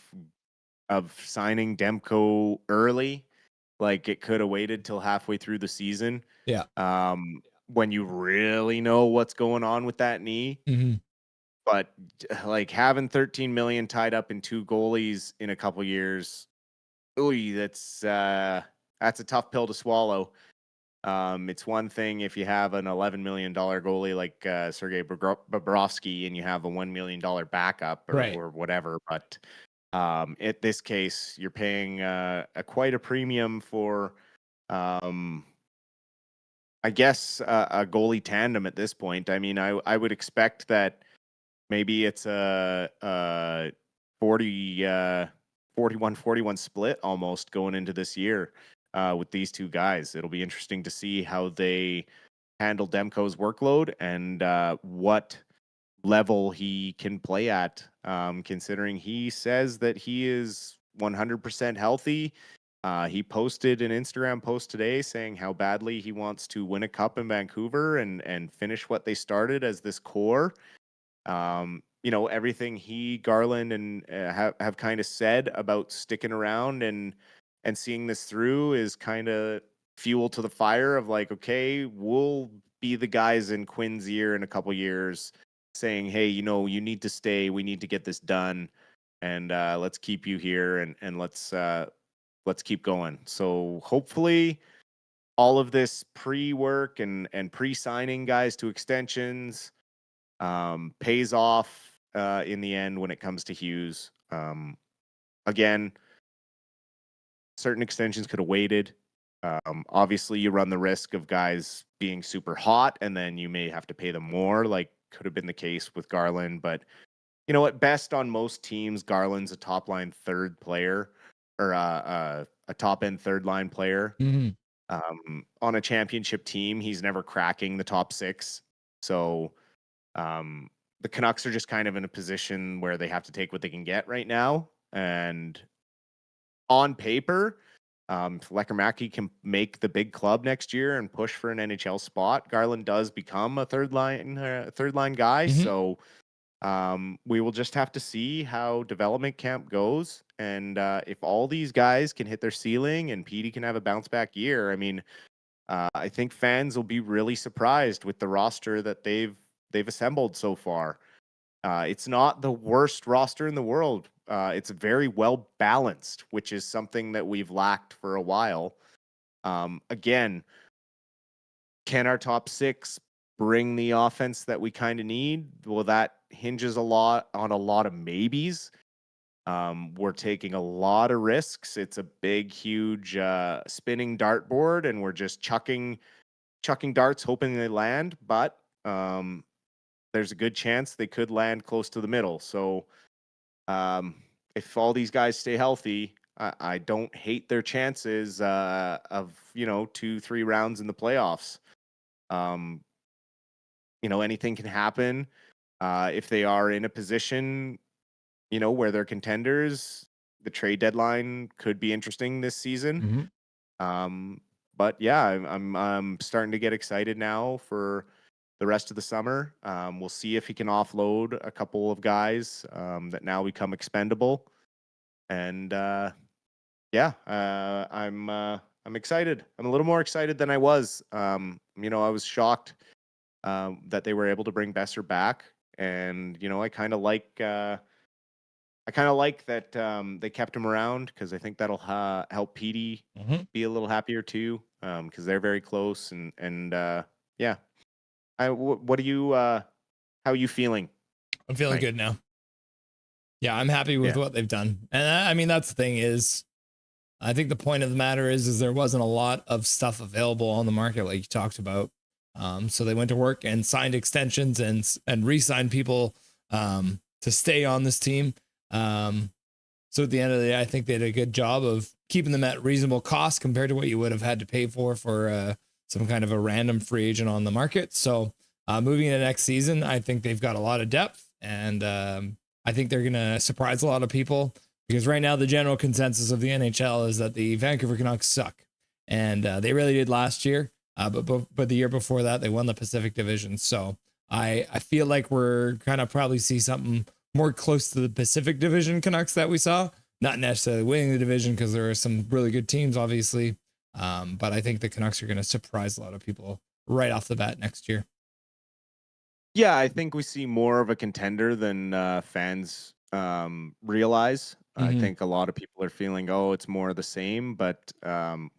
B: signing Demko early. Like, it could have waited till halfway through the season.
A: Yeah.
B: When you really know what's going on with that knee.
A: Mm-hmm.
B: But like, having 13 million tied up in two goalies in a couple years, that's a tough pill to swallow. It's one thing if you have an $11 million goalie like Sergei Bobrovsky and you have a $1 million backup or whatever. But in this case, you're paying quite a premium for, I guess, a goalie tandem at this point. I mean, I would expect that maybe it's a 41-41 split almost going into this year with these two guys. It'll be interesting to see how they handle Demko's workload and what level he can play at, considering he says that he is 100% healthy. He posted an Instagram post today saying how badly he wants to win a cup in Vancouver and finish what they started as this core. Everything he, Garland, and have kind of said about sticking around and seeing this through is kind of fuel to the fire of like, okay, we'll be the guys in Quinn's ear in a couple years saying, hey, you need to stay. We need to get this done, and let's keep you here and let's keep going. So hopefully all of this pre-work and pre-signing guys to extensions pays off in the end when it comes to Hughes. Again, certain extensions could have waited. Obviously, you run the risk of guys being super hot, and then you may have to pay them more, like could have been the case with Garland. But you know, at best on most teams, Garland's a top line third player or a top end third line player.
A: Mhm.
B: On a championship team, he's never cracking the top six. So um, the Canucks are just kind of in a position where they have to take what they can get right now. And on paper, if Lekkerimäki can make the big club next year and push for an NHL spot, Garland does become a third line guy.
A: Mhm.
B: So we will just have to see how development camp goes. And if all these guys can hit their ceiling and Petey can have a bounce back year, I mean, I think fans will be really surprised with the roster that they've assembled so far. It's not the worst roster in the world. It's very well balanced, which is something that we've lacked for a while. Again, can our top six bring the offense that we kind of need? Well, that hinges a lot on a lot of maybes. We're taking a lot of risks. It's a big, huge spinning dartboard, and we're just chucking darts, hoping they land. But there's a good chance they could land close to the middle. So if all these guys stay healthy, I don't hate their chances of 2-3 rounds in the playoffs. Um, anything can happen. If they are in a position, where they're contenders, the trade deadline could be interesting this season.
A: Mhm.
B: But yeah, I'm starting to get excited now for the rest of the summer. We'll see if he can offload a couple of guys that now become expendable. And I'm excited. I'm a little more excited than I was. I was shocked that they were able to bring Besser back, and I kind of like. That they kept him around because I think that'll help Petey
A: Mhm.
B: be a little happier too, because they're very close. And yeah, what do you? How are you feeling
A: I'm feeling
B: tonight?
A: good now. Yeah, I'm happy with
B: Yeah,
A: what they've done. And I mean, that's the thing is, I think the point of the matter is there wasn't a lot of stuff available on the market like you talked about. So they went to work and signed extensions and re-signed people to stay on this team. So at the end of the day, I think they did a good job of keeping them at reasonable cost compared to what you would have had to pay for some kind of a random free agent on the market. So moving into next season, I think they've got a lot of depth, and I think they're going to surprise a lot of people because right now the general consensus of the NHL is that the Vancouver Canucks suck, and they really did last year. But the year before that, they won the Pacific Division. So I feel like we're kind of probably see something more close to the Pacific Division Canucks that we saw. Not necessarily winning the division because there are some really good teams, obviously. But I think the Canucks are going to surprise a lot of people right off the bat next year.
B: yeah. I think we see more of a contender than fans realize. I
A: Mm-hmm.
B: think a lot of people are feeling, oh, it's more of the same. But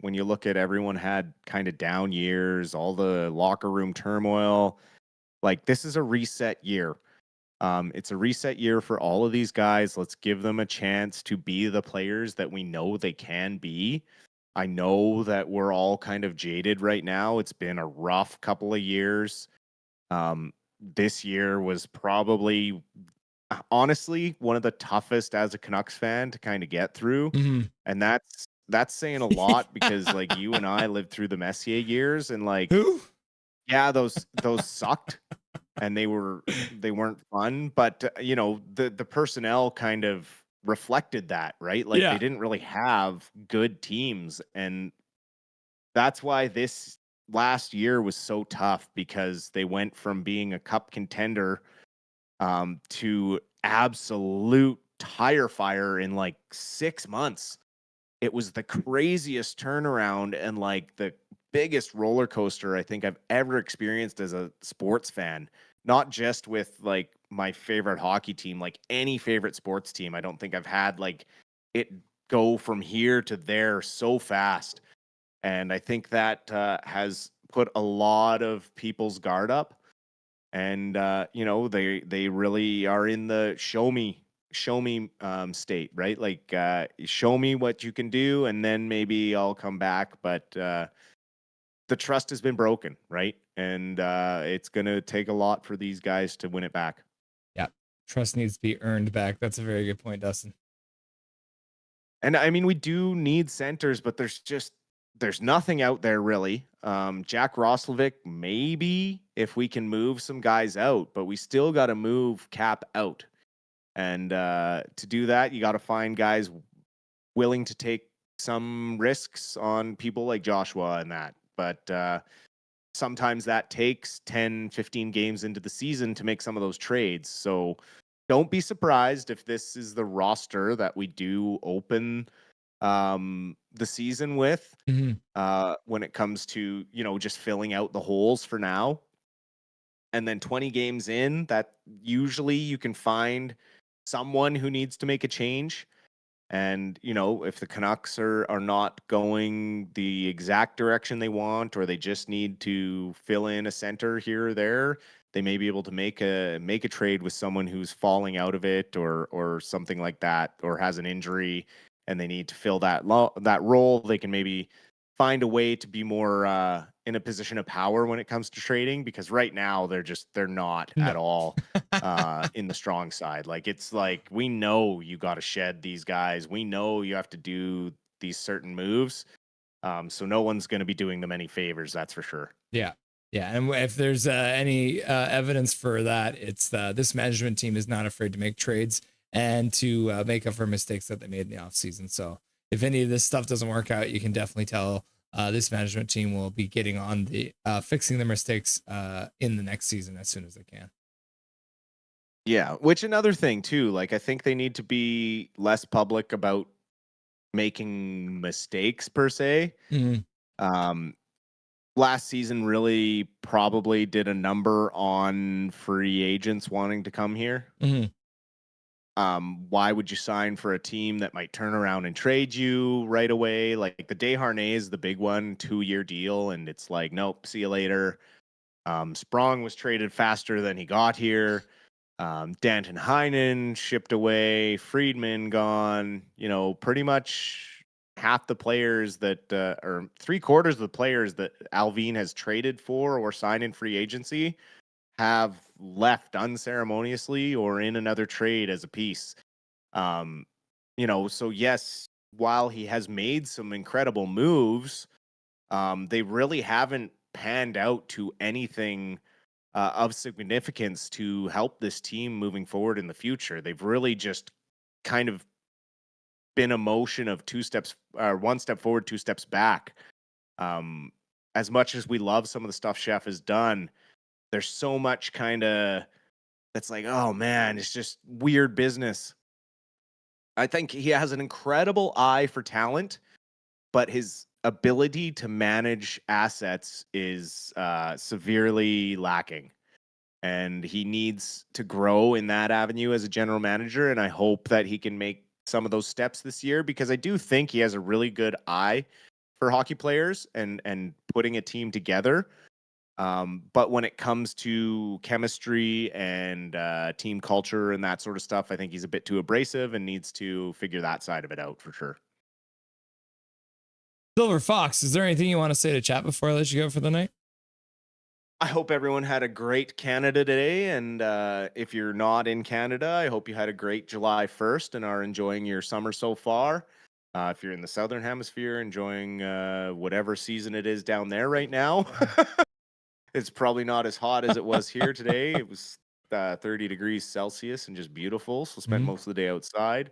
B: when you look at everyone had kind of down years, all the locker room turmoil, like this is a reset year. It's a reset year for all of these guys. Let's give them a chance to be the players that we know they can be. I know that we're all kind of jaded right now. It's been a rough couple of years. This year was probably, honestly, one of the toughest as a Canucks fan to kind of get through,
A: Mm-hmm.
B: and that's saying a lot because like you and I lived through the Messier years, and like
A: Who?
B: yeah, those sucked and they weren't fun, but the personnel kind of reflected that, right? Like they
A: Yeah.
B: didn't really have good teams, and that's why this last year was so tough because they went from being a cup contender to absolute tire fire in like 6 months. It was the craziest turnaround and like the biggest roller coaster I think I've ever experienced as a sports fan. Not just with like my favorite hockey team, like any favorite sports team. I don't think I've had like it go from here to there so fast. And I think that has put a lot of people's guard up. And they really are in the show me state, right? Like show me what you can do and then maybe I'll come back. But the trust has been broken, right? And it's going to take a lot for these guys to win it back.
A: Yeah. Trust needs to be earned back. That's a very good point, Dustin.
B: And I mean, we do need centers, but there's nothing out there really. Jack Roslovic, maybe if we can move some guys out, but we still got to move Cap out. And to do that, you got to find guys willing to take some risks on people like Joshua and that. But sometimes that takes 10, 15 games into the season to make some of those trades. So don't be surprised if this is the roster that we do open the season with when it comes to, just filling out the holes for now. And then 20 games in, that usually you can find someone who needs to make a change. And, if the Canucks are not going the exact direction they want, or they just need to fill in a center here or there, they may be able to make a trade with someone who's falling out of it or something like that, or has an injury and they need to fill that role. They can maybe find a way to be more in a position of power when it comes to trading, because right now they're not at all in the strong side. Like, it's like, we know you got to shed these guys. We know you have to do these certain moves. So no one's going to be doing them any favors. That's for sure.
A: Yeah. Yeah. And if there's any evidence for that, it's this management team is not afraid to make trades and to make up for mistakes that they made in the offseason. So if any of this stuff doesn't work out, you can definitely tell this management team will be getting on the fixing their mistakes in the next season as soon as they can.
B: Yeah, which another thing too, like, I think they need to be less public about making mistakes per se. Last season really probably did a number on free agents wanting to come here. Why would you sign for a team that might turn around and trade you right away? Like, the Desharnais is the big one, 2-year deal, and it's like, nope, see you later. Sprong was traded faster than he got here. Danton Heinen shipped away, Friedman gone. Pretty much half the players that, or 3/4 of the players that Alvin has traded for or signed in free agency have left unceremoniously or in another trade as a piece. So yes, while he has made some incredible moves, they really haven't panned out to anything of significance to help this team moving forward in the future. They've really just kind of been a motion of 1 step forward, 2 steps back. As much as we love some of the stuff Chef has done, there's so much kind of that's like, oh man, it's just weird business. I think he has an incredible eye for talent, but his ability to manage assets is severely lacking. And he needs to grow in that avenue as a general manager. And I hope that he can make some of those steps this year, because I do think he has a really good eye for hockey players and putting a team together. But when it comes to chemistry and team culture and that sort of stuff, I think he's a bit too abrasive and needs to figure that side of it out for sure.
A: Silver Fox, is there anything you want to say to chat before I let you go for the night?
B: I hope everyone had a great Canada Day. And if you're not in Canada, I hope you had a great July 1st and are enjoying your summer so far. If you're in the Southern Hemisphere, enjoying whatever season it is down there right now. It's probably not as hot as it was here today. It was 30 degrees Celsius and just beautiful. So spend most of the day outside.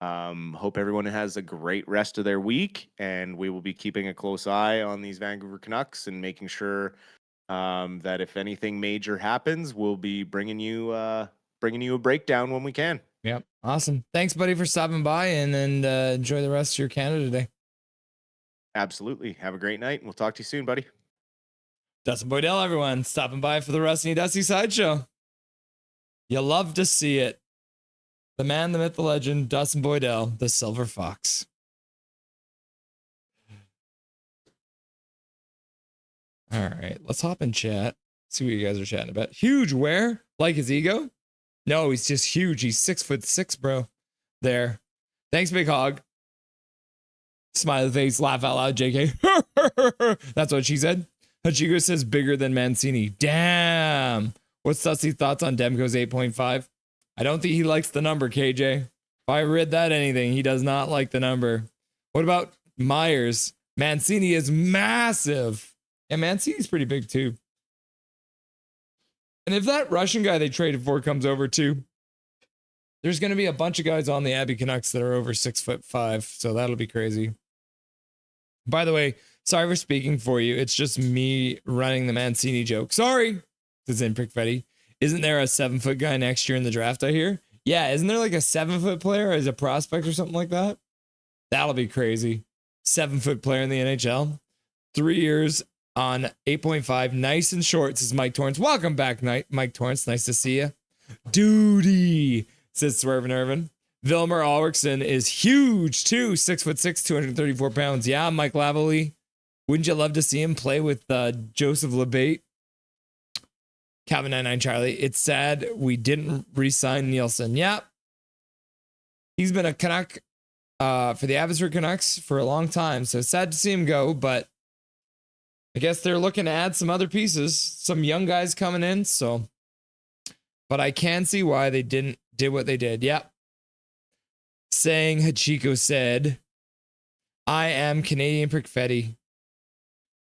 B: Hope everyone has a great rest of their week, and we will be keeping a close eye on these Vancouver Canucks and making sure that if anything major happens, we'll be bringing you a breakdown when we can.
A: Yep. Awesome. Thanks, buddy, for stopping by, and then enjoy the rest of your Canada Day.
B: Absolutely. Have a great night, and we'll talk to you soon, buddy.
A: Dustin Boydell, everyone, stopping by for the Rusty Dusty Sideshow. You love to see it. The man, the myth, the legend, Dustin Boydell, the Silver Fox. All right, let's hop in chat. See what you guys are chatting about. Huge where? Like his ego? No, he's just huge. He's 6'6", bro. There. Thanks, Big Hog. Smiley face, laugh out loud, JK. That's what she said. Hachigo says bigger than Mancini. Damn. What's Dusty's thoughts on Demko's 8.5? I don't think he likes the number, KJ. If I read that anything, he does not like the number. What about Myers? Mancini is massive. And Mancini's pretty big too. And if that Russian guy they traded for comes over too, there's going to be a bunch of guys on the Abbey Canucks that are over 6'5", so that'll be crazy. By the way, sorry for speaking for you. It's just me running the Mancini joke. Sorry, says Imprick Fetty. Isn't there a 7-foot guy next year in the draft, I hear? Yeah, isn't there like a 7-foot player as a prospect or something like that? That'll be crazy. 7-foot player in the NHL. 3 years on 8.5. Nice and short, says Mike Torrance. Welcome back, Mike Torrance. Nice to see you. Duty, says Swervin Irvin. Vilmer Ulrichsen is huge too. 6'6", 234 pounds. Yeah, Mike Lavalley. Wouldn't you love to see him play with Joseph Labate? Calvin 99 Charlie. It's sad we didn't re-sign Nielsen. Yeah. He's been a Canuck for the Abbotsford Canucks for a long time. So sad to see him go, but I guess they're looking to add some other pieces, some young guys coming in. So, but I can see why they did what they did. Yep. Saying Hachiko said, I am Canadian Prickfetti.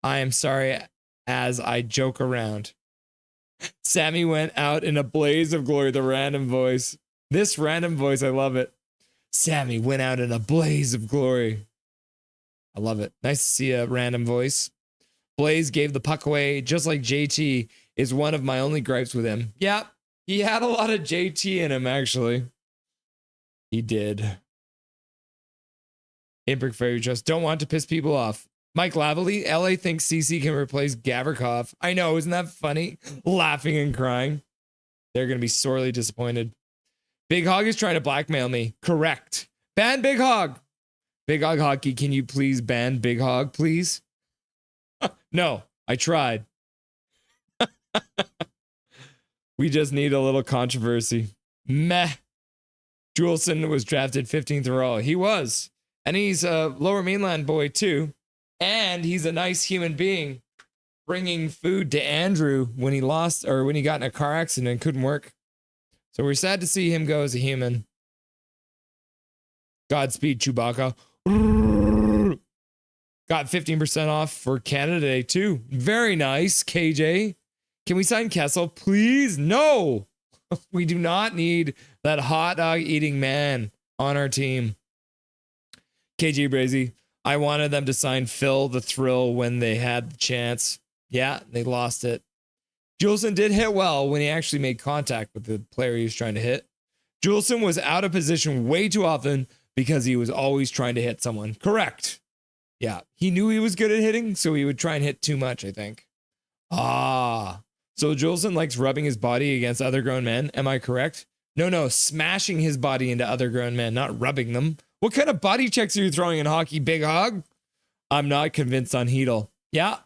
A: I am sorry as I joke around. Sammy went out in a blaze of glory, the random voice. This random voice, I love it. Sammy went out in a blaze of glory. I love it. Nice to see a random voice. Blaze gave the puck away, just like JT is one of my only gripes with him. Yeah, he had a lot of JT in him, actually. He did. Imbrick Fairy Trust. Don't want to piss people off. Mike Lavalley, LA thinks CC can replace Gavrikov. I know, isn't that funny? Laughing and crying. They're going to be sorely disappointed. Big Hog is trying to blackmail me. Correct. Ban Big Hog. Big Hog Hockey, can you please ban Big Hog, please? No, I tried. We just need a little controversy. Meh. Juleson was drafted 15th overall. He was. And he's a Lower Mainland boy, too. And he's a nice human being, bringing food to Andrew when he lost or when he got in a car accident and couldn't work. So we're sad to see him go as a human. Godspeed, Chewbacca. Got 15% off for Canada Day, too. Very nice, KJ. Can we sign Kessel, please? No. We do not need that hot dog eating man on our team. KJ Brazy. I wanted them to sign Phil the Thrill when they had the chance. Yeah, they lost it. Juleson did hit well when he actually made contact with the player he was trying to hit. Juleson was out of position way too often because he was always trying to hit someone. Correct. Yeah, he knew he was good at hitting, so he would try and hit too much, I think. So Juleson likes rubbing his body against other grown men. Am I correct? No, smashing his body into other grown men, not rubbing them. What kind of body checks are you throwing in hockey, Big Hog? I'm not convinced on Hedel. Yeah.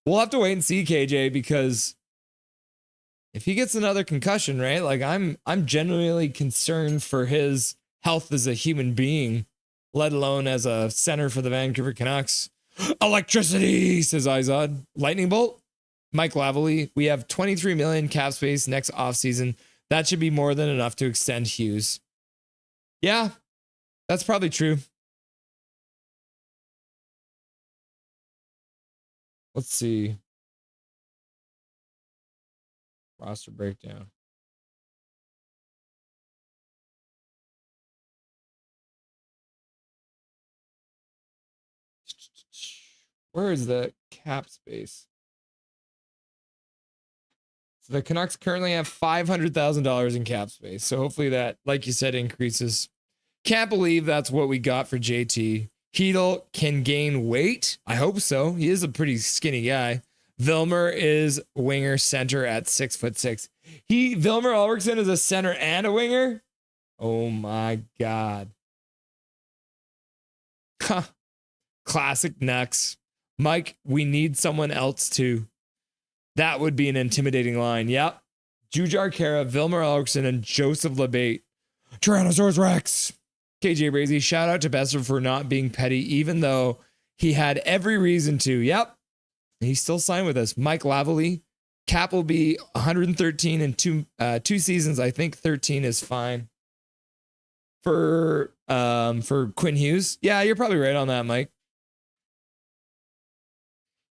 A: We'll have to wait and see, KJ, because if he gets another concussion, right? Like I'm genuinely concerned for his health as a human being, let alone as a center for the Vancouver Canucks. Electricity, says Izod. Lightning bolt. Mike Lavalley. We have 23 million cap space next offseason. That should be more than enough to extend Hughes. Yeah. That's probably true. Let's see. Roster breakdown. Where is the cap space? So the Canucks currently have $500,000 in cap space. So hopefully that, like you said, increases. Can't believe that's what we got for JT. Hedel can gain weight. I hope so. He is a pretty skinny guy. Vilmer is winger center at 6'6". Vilmer Ulrichsen is a center and a winger. Oh my God. Classic Nucks. Mike, we need someone else too. That would be an intimidating line. Yep. Jujar Kara, Vilmer Ulrichsen, and Joseph Labate. Tyrannosaurus Rex. KJ Brazy, shout out to Besser for not being petty, even though he had every reason to. Yep. He still signed with us. Mike Lavalley, Cap will be 113 in two seasons. I think 13 is fine for Quinn Hughes. Yeah, you're probably right on that, Mike.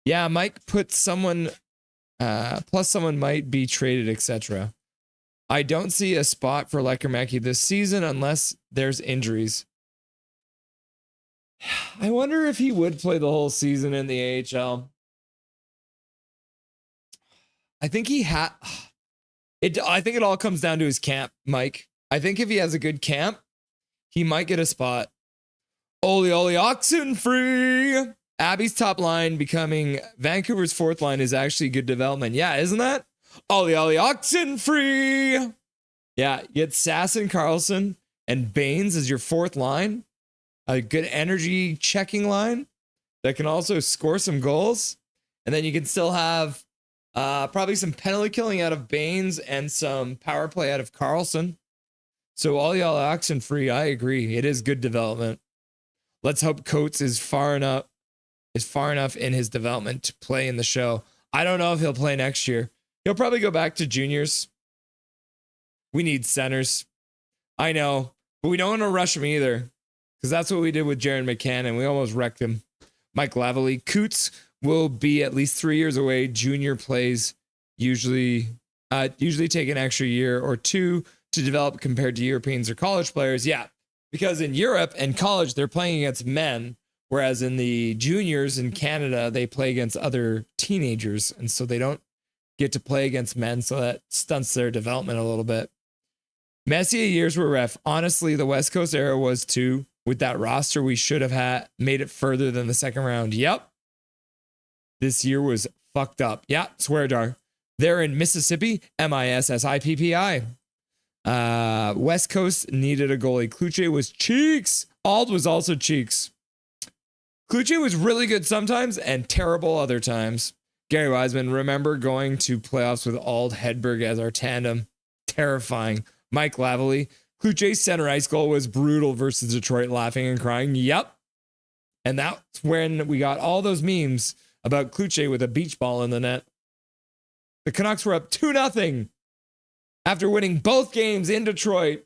A: Yeah, Mike put someone plus someone might be traded, etc. I don't see a spot for Lekermecki this season unless there's injuries. I wonder if he would play the whole season in the AHL. I think he I think it all comes down to his camp, Mike. I think if he has a good camp, he might get a spot. Oli oxen free. Abby's top line becoming Vancouver's fourth line is actually good development. Yeah, isn't that? Oli oxen free. Yeah, you get Sasson, Carlson, and Baines as your fourth line. A good energy checking line that can also score some goals. And then you can still have probably some penalty killing out of Baines and some power play out of Carlson. So all y'all oxen free, I agree. It is good development. Let's hope Coates is far enough in his development to play in the show. I don't know if he'll play next year. He'll probably go back to juniors. We need centers. I know, but we don't want to rush him either, because that's what we did with Jaron McCann, and we almost wrecked him. Mike Lavalley. Coots will be at least 3 years away. Junior plays usually take an extra year or two to develop compared to Europeans or college players. Yeah, because in Europe and college, they're playing against men, whereas in the juniors in Canada, they play against other teenagers, and so they don't get to play against men, so that stunts their development a little bit. Messier years were ref. Honestly, the West Coast era was too. With that roster, we should have made it further than the second round. Yep. This year was fucked up. Yeah, swear jar. They're in Mississippi, Mississippi. West Coast needed a goalie. Kluche was cheeks. Ald was also cheeks. Kluche was really good sometimes and terrible other times. Gary Wiseman, remember going to playoffs with Ald Hedberg as our tandem? Terrifying. Mike Lavalley, Kluche's center ice goal was brutal versus Detroit, laughing and crying. Yep. And that's when we got all those memes about Kluche with a beach ball in the net. The Canucks were up 2-0 after winning both games in Detroit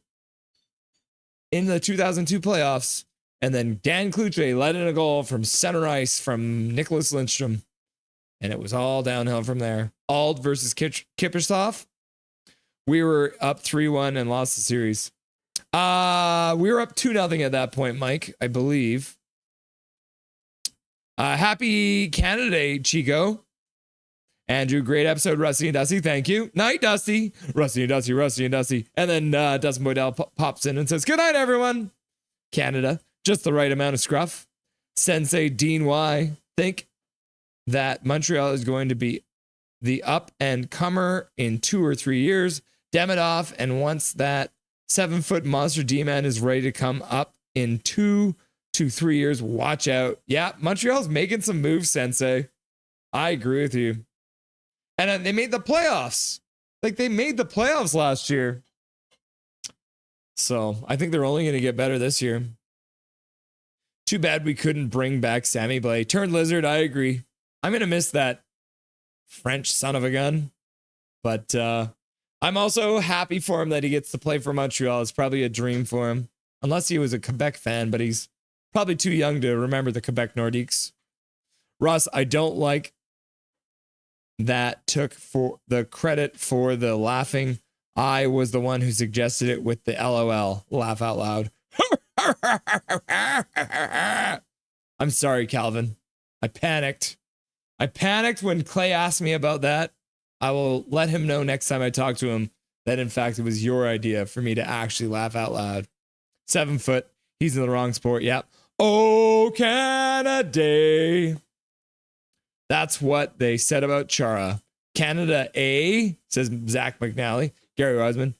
A: in the 2002 playoffs. And then Dan Kluche let in a goal from center ice from Nicholas Lindstrom. And it was all downhill from there. Ald versus Kiprusoff. We were up 3-1 and lost the series. We were up 2-0 at that point, Mike, I believe. Happy Canada Day, Chico. Andrew, great episode, Rusty and Dusty. Thank you. Night, Dusty. Rusty and Dusty, Rusty and Dusty. And then Dustin Boydell pops in and says, good night, everyone. Canada, just the right amount of scruff. Sensei Dean Y. Think that Montreal is going to be the up and comer in 2 or 3 years. Demidov, and once that 7-foot monster D-man is ready to come up in 2 to 3 years, watch out. Yeah, Montreal's making some moves, Sensei. I agree with you. And they made the playoffs. Like, they made the playoffs last year. So I think they're only going to get better this year. Too bad we couldn't bring back Sammy Blais. Turned lizard, I agree. I'm going to miss that French son of a gun. But I'm also happy for him that he gets to play for Montreal. It's probably a dream for him. Unless he was a Quebec fan, but he's probably too young to remember the Quebec Nordiques. Russ, I don't like that took for the credit for the laughing. I was the one who suggested it with the LOL. Laugh out loud. I'm sorry, Calvin. I panicked. When Clay asked me about that. I will let him know next time I talk to him that, in fact, it was your idea for me to actually laugh out loud. 7 foot. He's in the wrong sport. Yep. Oh, Canada. That's what they said about Chara. Canada A, says Zach McNally. Gary Wiseman.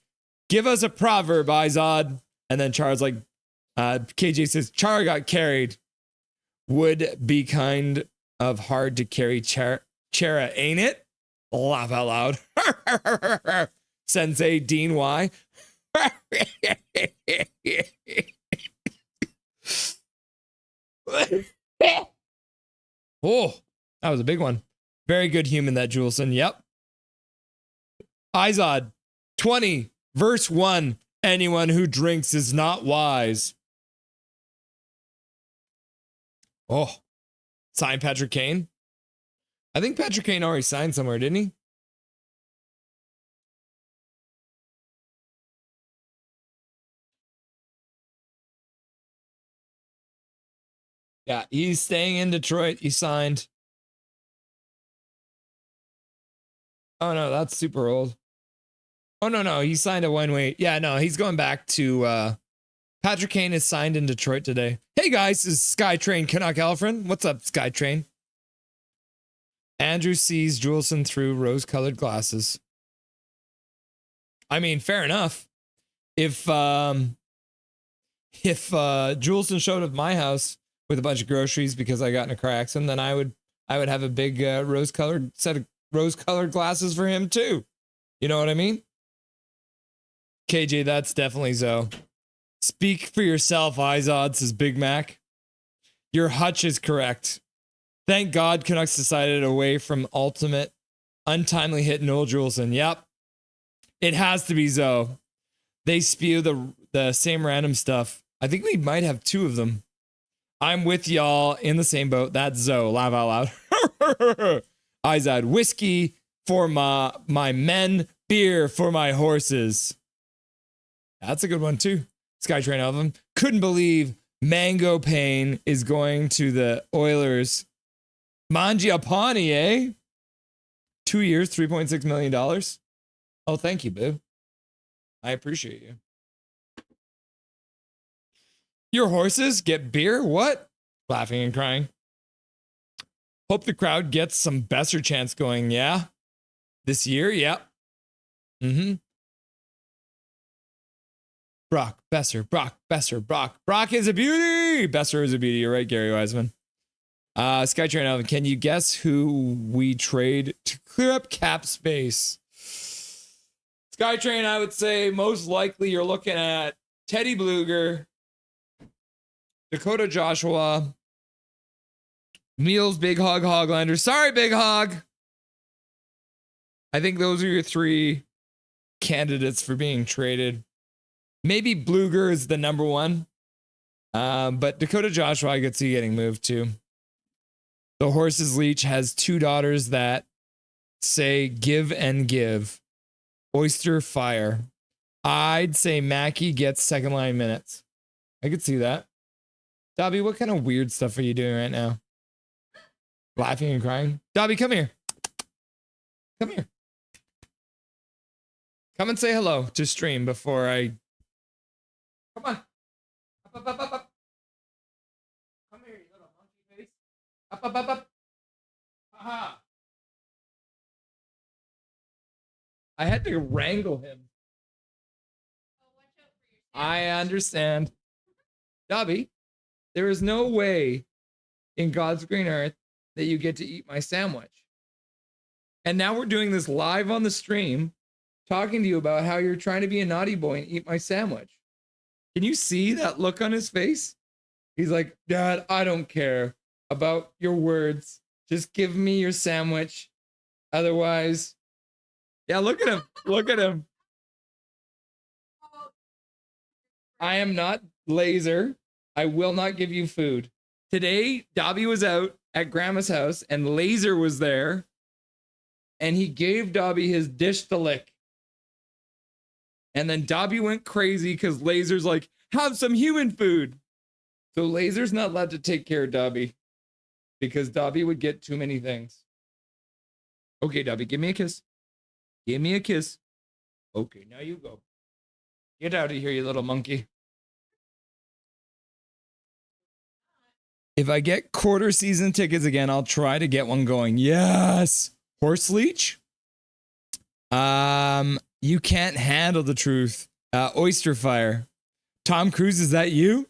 A: Give us a proverb, Izod. And then Chara's like, KJ says, Chara got carried. Would be kind of hard to carry Chara, ain't it? Laugh out loud. Sensei Dean Y. Oh, that was a big one. Very good human, that Juleson. Yep. Izod, 20, verse 1. Anyone who drinks is not wise. Oh, signed Patrick Kane. I think Patrick Kane already signed somewhere, didn't he? Yeah, he's staying in Detroit. He signed. Oh, no, that's super old. Oh, no. He signed a one-way. Yeah, no, he's going back to... Patrick Kane is signed in Detroit today. Hey, guys, this is Skytrain Canuck Alfred. What's up, Skytrain? Andrew sees Juleson through rose-colored glasses. I mean, fair enough. If Juleson showed up at my house with a bunch of groceries because I got in a car accident, then I would have a big rose-colored set of rose-colored glasses for him too. You know what I mean? KJ, that's definitely Zoe. Speak for yourself, Izod, says Big Mac. Your hutch is correct. Thank God Canucks decided away from ultimate untimely hit Noel Juleson. Yep. It has to be Zoe. They spew the same random stuff. I think we might have two of them. I'm with y'all in the same boat. That's Zoe. Laugh out loud. Izod, whiskey for my men, beer for my horses. That's a good one too. Skytrain Alvin. Couldn't believe Mango Pain is going to the Oilers. Mangiapane, eh? 2 years, $3.6 million. Oh, thank you, boo. I appreciate you. Your horses get beer? What? Laughing and crying. Hope the crowd gets some Besser chants going, yeah? This year? Yep. Mm-hmm. Brock, Besser, Brock, Besser, Brock. Brock is a beauty! Besser is a beauty. You're right, Gary Wiseman. Skytrain Alvin, can you guess who we trade to clear up cap space? Skytrain, I would say most likely you're looking at Teddy Bluger, Dakota Joshua, Meals, Big Hog, Hoglander. Sorry, Big Hog. I think those are your three candidates for being traded. Maybe Bluger is the number one. But Dakota Joshua, I could see getting moved to. The Horse's Leech has two daughters that say give and give. Oyster Fire. I'd say Mackie gets second line minutes. I could see that. Dobby, what kind of weird stuff are you doing right now? Laughing and crying? Dobby, come here. Come here. Come and say hello to stream before I... Come on. Up. Come here, you little monkey face. Up. Aha. I had to wrangle him. I understand. Dobby, there is no way in God's green earth that you get to eat my sandwich. And now we're doing this live on the stream, talking to you about how you're trying to be a naughty boy and eat my sandwich. Can you see that look on his face? He's like, Dad, I don't care about your words. Just give me your sandwich. Otherwise, yeah, look at him. Look at him. I am not laser. I will not give you food. Today, Dobby was out at Grandma's house and Laser was there. And he gave Dobby his dish to lick. And then Dobby went crazy because Laser's like, have some human food. So Laser's not allowed to take care of Dobby because Dobby would get too many things. Okay, Dobby, give me a kiss. Give me a kiss. Okay, now you go. Get out of here, you little monkey. If I get quarter season tickets again, I'll try to get one going. Yes. Horse leech? You can't handle the truth. Oyster Fire. Tom Cruise, is that you?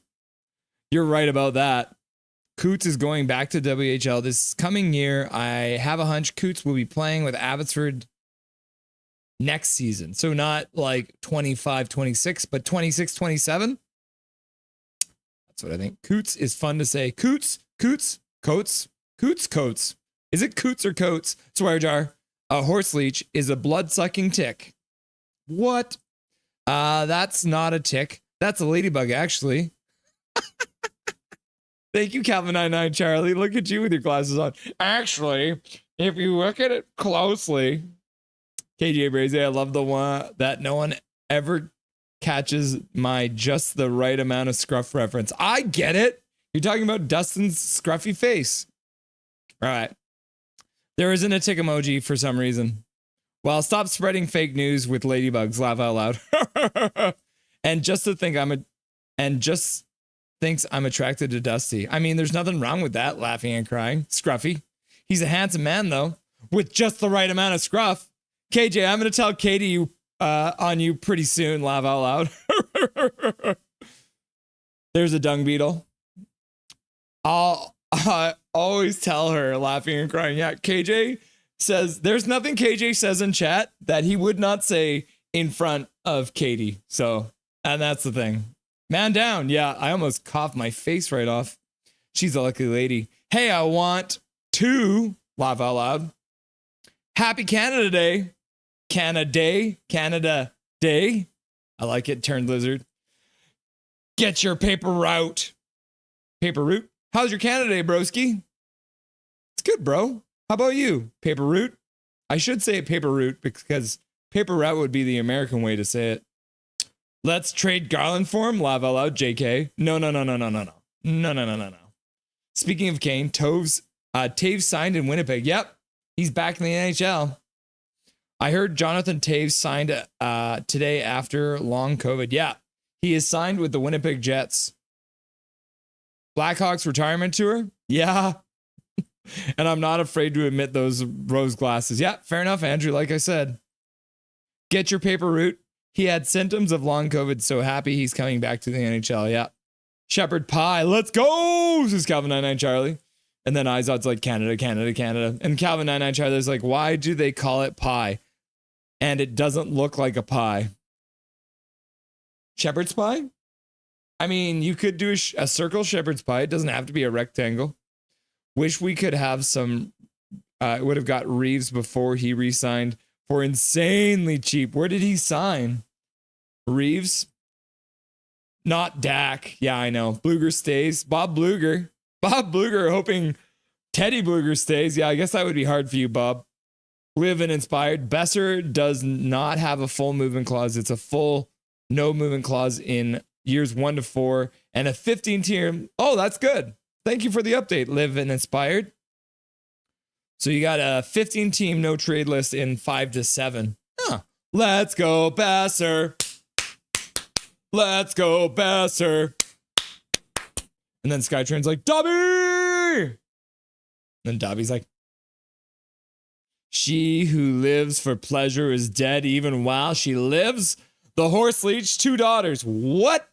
A: You're right about that. Coots is going back to WHL this coming year. I have a hunch Coots will be playing with Abbotsford next season. So not like 25, 26, but 26, 27. That's what I think. Coots is fun to say. Coots, Coates. Is it Coots or Coates? Swear jar. A horse leech is a blood-sucking tick. What? That's not a tick. That's a ladybug, actually. Thank you, Calvin99 Charlie. Look at you with your glasses on. Actually, if you look at it closely, KJ Brazy, I love the one that no one ever catches my just the right amount of scruff reference. I get it. You're talking about Dustin's scruffy face. All right. There isn't a tick emoji for some reason. Well, stop spreading fake news with ladybugs. Laugh out loud. And just thinks I'm attracted to Dusty. I mean, there's nothing wrong with that, laughing and crying. Scruffy. He's a handsome man, though, with just the right amount of scruff. KJ, I'm going to tell Katie on you pretty soon. Laugh out loud. There's a dung beetle. I'll always tell her, laughing and crying. Yeah, KJ says, there's nothing KJ says in chat that he would not say in front of Katie. So, and that's the thing. Man down. Yeah, I almost coughed my face right off. She's a lucky lady. Hey, I want to laugh out loud. Happy Canada Day. Canada Day. I like it. Turned lizard. Get your paper route. Paper route. How's your Canada Day, broski? It's good, bro. How about you? Paper route? I should say paper route because paper route would be the American way to say it. Let's trade Garland for him. Laugh out loud. JK. No. Speaking of Kane, Taves signed in Winnipeg. Yep. He's back in the NHL. I heard Jonathan Taves signed today after long COVID. Yeah. He is signed with the Winnipeg Jets. Blackhawks retirement tour? Yeah. And I'm not afraid to admit those rose glasses. Yeah, fair enough, Andrew. Like I said, get your paper route. He had symptoms of long COVID, so happy he's coming back to the NHL. Yeah. Shepherd Pie, let's go, says Calvin99 Charlie. And then Izod's like, Canada. And Calvin99 Charlie's like, why do they call it pie? And it doesn't look like a pie. Shepherd's pie? I mean, you could do a circle shepherd's pie. It doesn't have to be a rectangle. Wish we could have some. Would have got Reeves before he re-signed for insanely cheap. Where did he sign? Reeves? Not Dak. Yeah, I know. Bluger stays. Bob Bluger hoping Teddy Bluger stays. Yeah, I guess that would be hard for you, Bob. Live and inspired. Besser does not have a full movement clause. It's a full no movement clause in years 1 to 4 and a 15-team. Oh, that's good. Thank you for the update. Live and inspired. So you got a 15-team no trade list in 5 to 7. Huh. Let's go, Besser. Let's go, Besser. And then Skytrain's like, Dobby! And then Dobby's like, she who lives for pleasure is dead even while she lives. The horse leech, 2 daughters. What?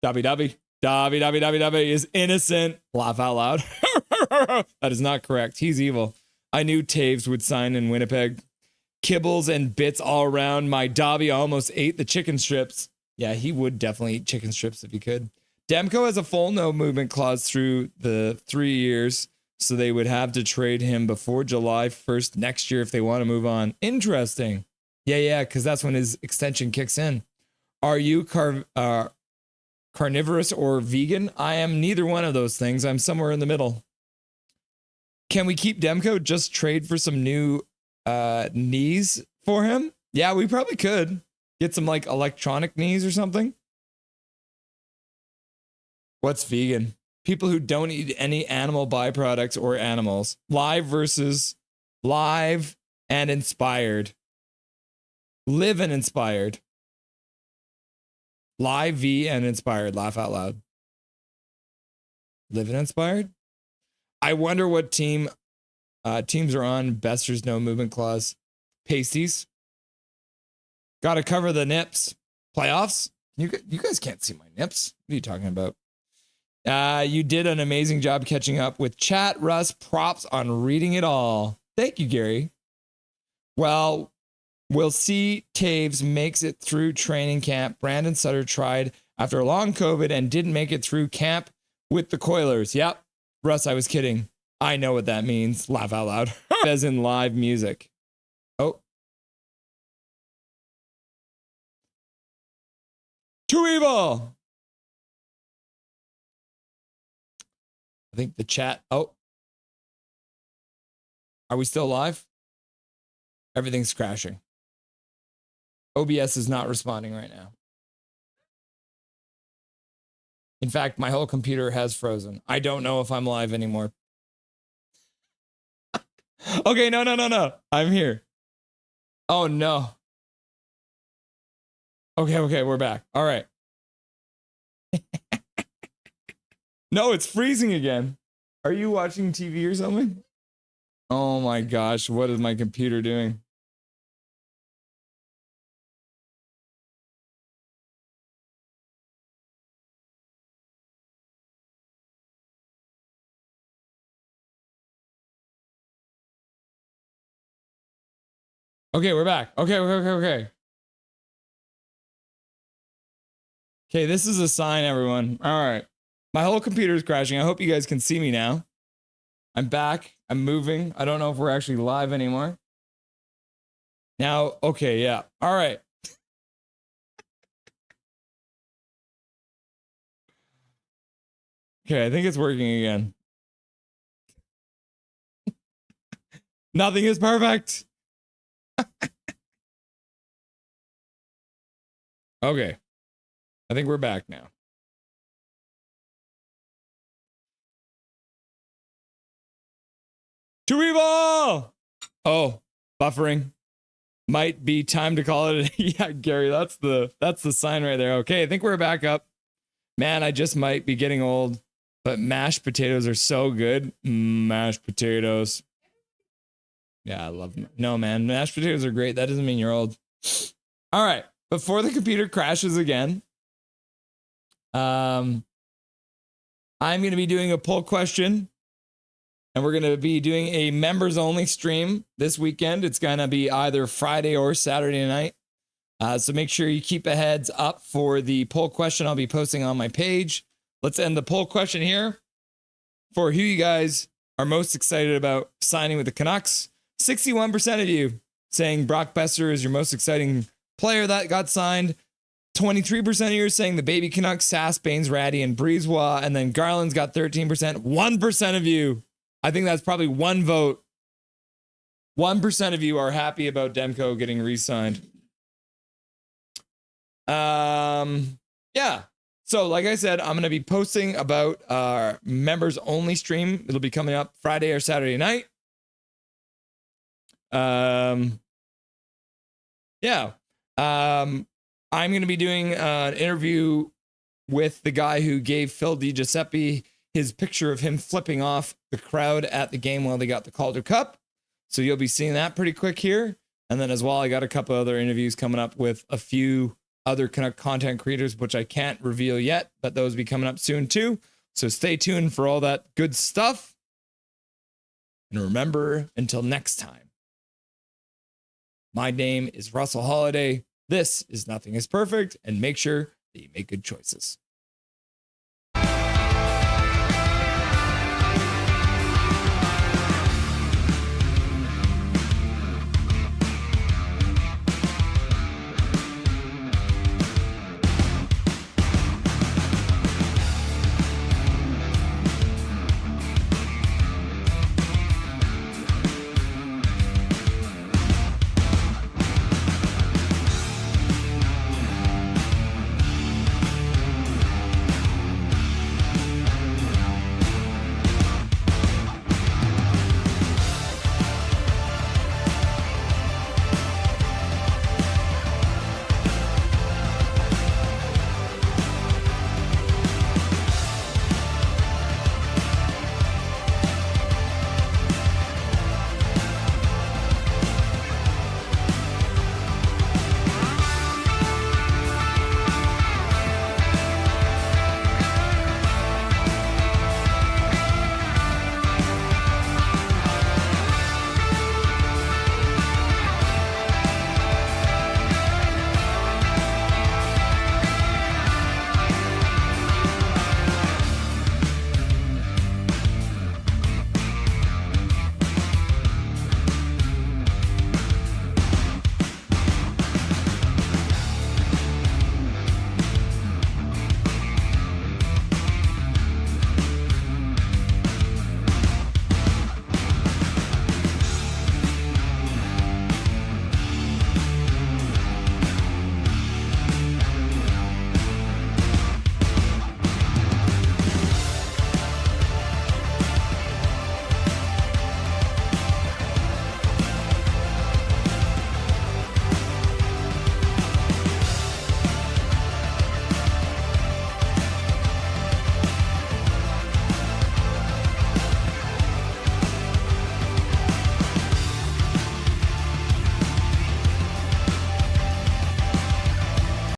A: Dobby is innocent. Laugh out loud. That is not correct. He's evil. I knew Taves would sign in Winnipeg. Kibbles and bits all around. My Dobby almost ate the chicken strips. Yeah, he would definitely eat chicken strips if he could. Demko has a full no movement clause through the 3 years, so they would have to trade him before July 1st next year if they want to move on. Interesting. Yeah, because that's when his extension kicks in. Are you carnivorous or vegan? I am neither one of those things. I'm somewhere in the middle. Can we keep Demko? Just trade for some new knees for him? Yeah, we probably could. Get some like electronic knees or something. What's vegan? People who don't eat any animal byproducts or animals. Live versus live and inspired. Live and inspired. Live V and inspired. Laugh out loud. Live and inspired. I wonder what teams are on Besser's no movement clause. Pasties. Got to cover the nips. Playoffs. You guys can't see my nips. What are you talking about? You did an amazing job catching up with chat. Russ, props on reading it all. Thank you, Gary. Well, we'll see. Taves makes it through training camp. Brandon Sutter tried after a long COVID and didn't make it through camp with the Coilers. Yep. Russ, I was kidding. I know what that means. Laugh out loud. as in live music. Oh. Too evil. I think the chat. Oh. Are we still live? Everything's crashing. OBS is not responding right now. In fact, my whole computer has frozen. I don't know if I'm live anymore. Okay, no. I'm here. Oh, no. Okay, we're back. All right. No, it's freezing again. Are you watching TV or something? Oh my gosh, what is my computer doing? Okay, we're back. Okay. Okay, this is a sign, everyone. All right. My whole computer is crashing. I hope you guys can see me now. I'm back. I'm moving. I don't know if we're actually live anymore. Now, okay, yeah. All right. Okay, I think it's working again. Nothing is perfect. Okay. I think we're back now. Too evil! Oh, buffering. Might be time to call it. Yeah, Gary, that's the sign right there. Okay, I think we're back up. Man, I just might be getting old, but mashed potatoes are so good. Mashed potatoes. Yeah, I love them. No, man, mashed potatoes are great. That doesn't mean you're old. All right, before the computer crashes again, I'm going to be doing a poll question, and we're going to be doing a members only stream this weekend. It's going to be either Friday or Saturday night. So make sure you keep a heads up for the poll question I'll be posting on my page. Let's end the poll question here for who you guys are most excited about signing with the Canucks. 61% of you saying Brock Besser is your most exciting player that got signed. 23% of you are saying the baby Canucks, Sass, Baines, Ratty, and Breezewa. And then Garland's got 13%. 1% of you, I think that's probably one vote. 1% of you are happy about Demko getting re-signed. Yeah. So like I said, I'm going to be posting about our members only stream. It'll be coming up Friday or Saturday night. Yeah. I'm going to be doing an interview with the guy who gave Phil DiGiuseppe his picture of him flipping off the crowd at the game while they got the Calder Cup. So you'll be seeing that pretty quick here. And then as well, I got a couple other interviews coming up with a few other content creators, which I can't reveal yet, but those will be coming up soon too. So stay tuned for all that good stuff. And remember, until next time, my name is Russell Holiday. This is Nothing is Perfect, and make sure that you make good choices.